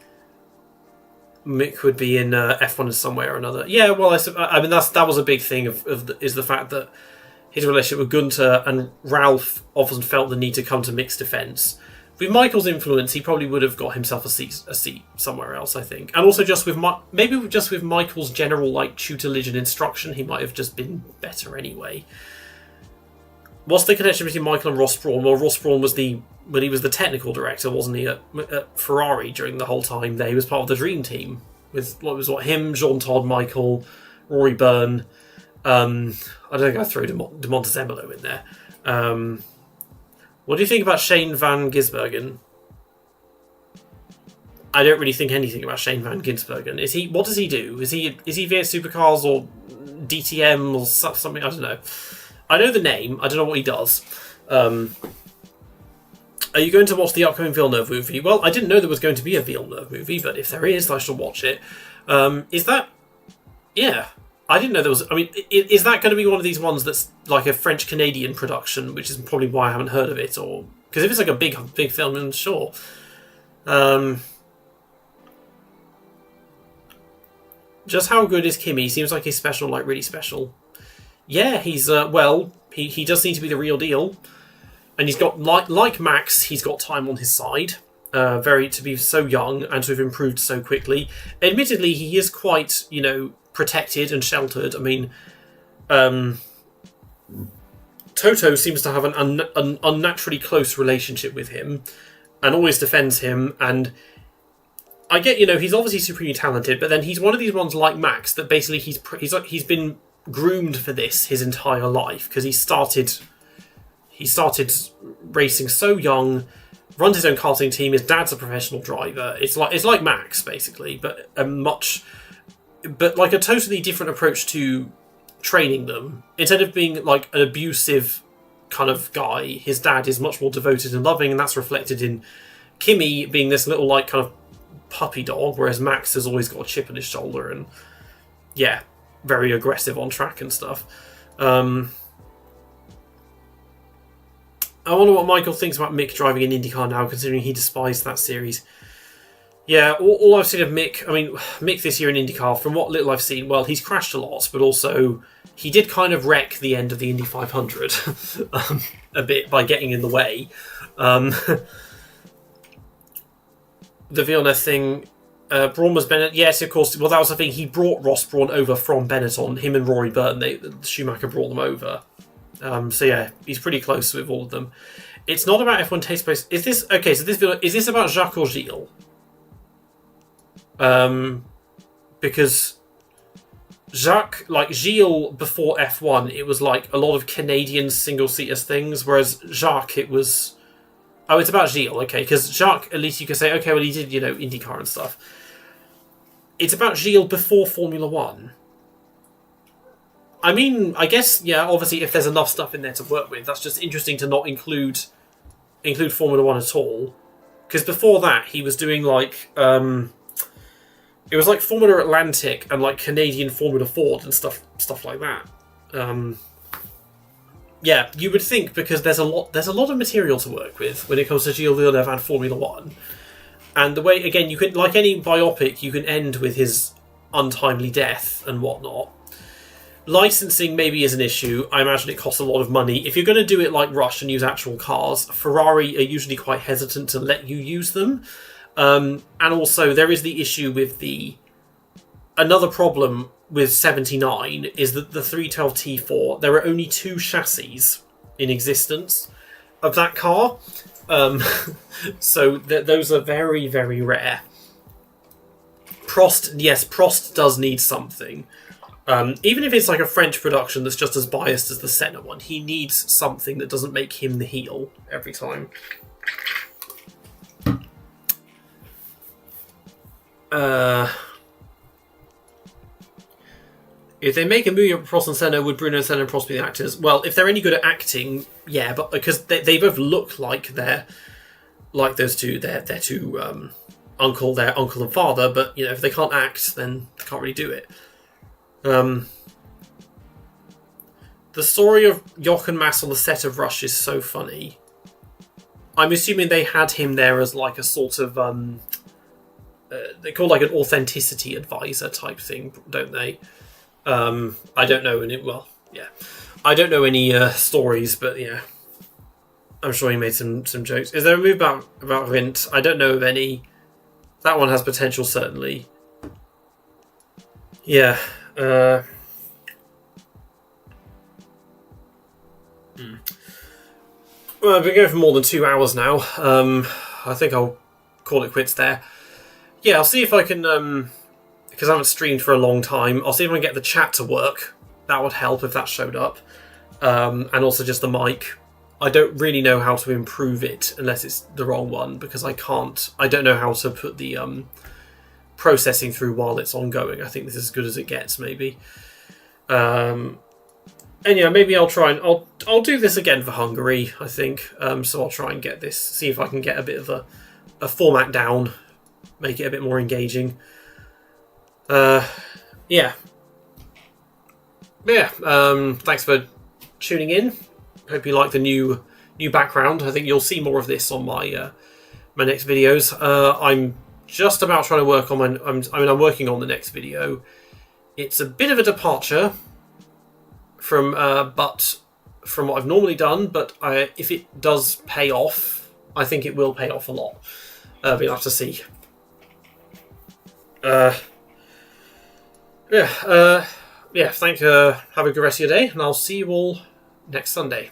in F1 somewhere or another. Yeah, well, I mean that was a big thing is the fact that his relationship with Gunter and Ralph often felt the need to come to Mick's defence. With Michael's influence, he probably would have got himself a seat somewhere else, I think. And also just with Michael's general tutelage and instruction, he might have just been better anyway. What's the connection between Michael and Ross Brawn? Well, Ross Brawn was when he was the technical director, wasn't he, at Ferrari during the whole time there? He was part of the dream team with him, Jean Todt, Michael, Rory Byrne. I don't think I threw De Montezemolo in there. What do you think about Shane van Gisbergen? I don't really think anything about Shane van Gisbergen. What does he do? Is he V8 Supercars or DTM or something? I don't know. I know the name. I don't know what he does. Are you going to watch the upcoming Villeneuve movie? Well, I didn't know there was going to be a Villeneuve movie, but if there is, I shall watch it. Is that... Yeah. I didn't know there was... I mean, is that going to be one of these ones that's like a French-Canadian production, which is probably why I haven't heard of it? Or because if it's like a big film, then sure. Just how good is Kimi? Seems like he's special, like really special. Yeah, he's... he does seem to be the real deal. And he's got, like Max, he's got time on his side. To be so young and to have improved so quickly. Admittedly, he is quite, protected and sheltered. I mean, Toto seems to have an unnaturally close relationship with him and always defends him. And I get, he's obviously supremely talented, but then he's one of these ones like Max that basically he's been groomed for this his entire life, because he started racing so young, runs his own karting team. His dad's a professional driver. It's like Max basically, but like a totally different approach to training them. Instead of being like an abusive kind of guy, his dad is much more devoted and loving, and that's reflected in Kimi being this little like kind of puppy dog, whereas Max has always got a chip on his shoulder and very aggressive on track and stuff. I wonder what Michael thinks about Mick driving an IndyCar now, considering he despised that series. Yeah, all I've seen of Mick, I mean, Mick this year in IndyCar, from what little I've seen, well, he's crashed a lot, but also he did kind of wreck the end of the Indy 500 a bit by getting in the way. The Villeneuve thing, Braun was Bennett. Yes, of course. Well, that was the thing. He brought Ross Braun over from Benetton. Him and Rory Burton, Schumacher brought them over. So yeah, he's pretty close with all of them. It's not about F1 taste place. Is this okay? So is this about Jacques or Gilles? Because Gilles before F1, it was like a lot of Canadian single-seaters things, whereas Jacques, it was... Oh, it's about Gilles, okay, because Jacques, at least you could say, okay, well, he did, IndyCar and stuff. It's about Gilles before Formula 1. I mean, I guess, yeah, obviously, if there's enough stuff in there to work with, that's just interesting to not include Formula 1 at all. Because before that, he was doing, it was like Formula Atlantic and like Canadian Formula Ford and stuff like that. Yeah, you would think, because there's a lot of material to work with when it comes to Gilles Villeneuve and Formula 1. And the way, again, you can, like any biopic, you can end with his untimely death and whatnot. Licensing maybe is an issue. I imagine it costs a lot of money. If you're going to do it like Rush and use actual cars, Ferrari are usually quite hesitant to let you use them. And also, there is the issue with another problem with 79 is that the 312 T4, there are only 2 chassis in existence of that car. So those are very, very rare. Prost does need something. Even if it's like a French production that's just as biased as the Senna one, he needs something that doesn't make him the heel every time. If they make a movie of Prost and Senna, would Bruno and Senna and Prost be the actors? Well, if they're any good at acting, yeah, but because they both look like they're like those two, they're two uncle and father. But if they can't act, then they can't really do it. The story of Jochen Mass on the set of Rush is so funny. I'm assuming they had him there as like a sort of they call like an authenticity advisor type thing, don't they? I don't know I don't know any stories, but yeah, I'm sure he made some jokes. Is there a movie about Rindt? I don't know of any. That one has potential, certainly. Yeah. Well, I've been going for more than 2 hours now. I think I'll call it quits there. Yeah, I'll see if I can, because I haven't streamed for a long time, I'll see if I can get the chat to work. That would help if that showed up. And also just the mic. I don't really know how to improve it unless it's the wrong one, because I don't know how to put the processing through while it's ongoing. I think this is as good as it gets, maybe. And yeah, maybe I'll try and I'll do this again for Hungary, I think. So I'll try and get this, see if I can get a bit of a format down, make it a bit more engaging. Yeah. Thanks for tuning in. Hope you like the new background. I think you'll see more of this on my my next videos. I'm just about trying to work on I'm working on the next video. It's a bit of a departure from what I've normally done, but if it does pay off, I think it will pay off a lot. We'll have to see. Thank you. Have a good rest of your day, and I'll see you all next Sunday.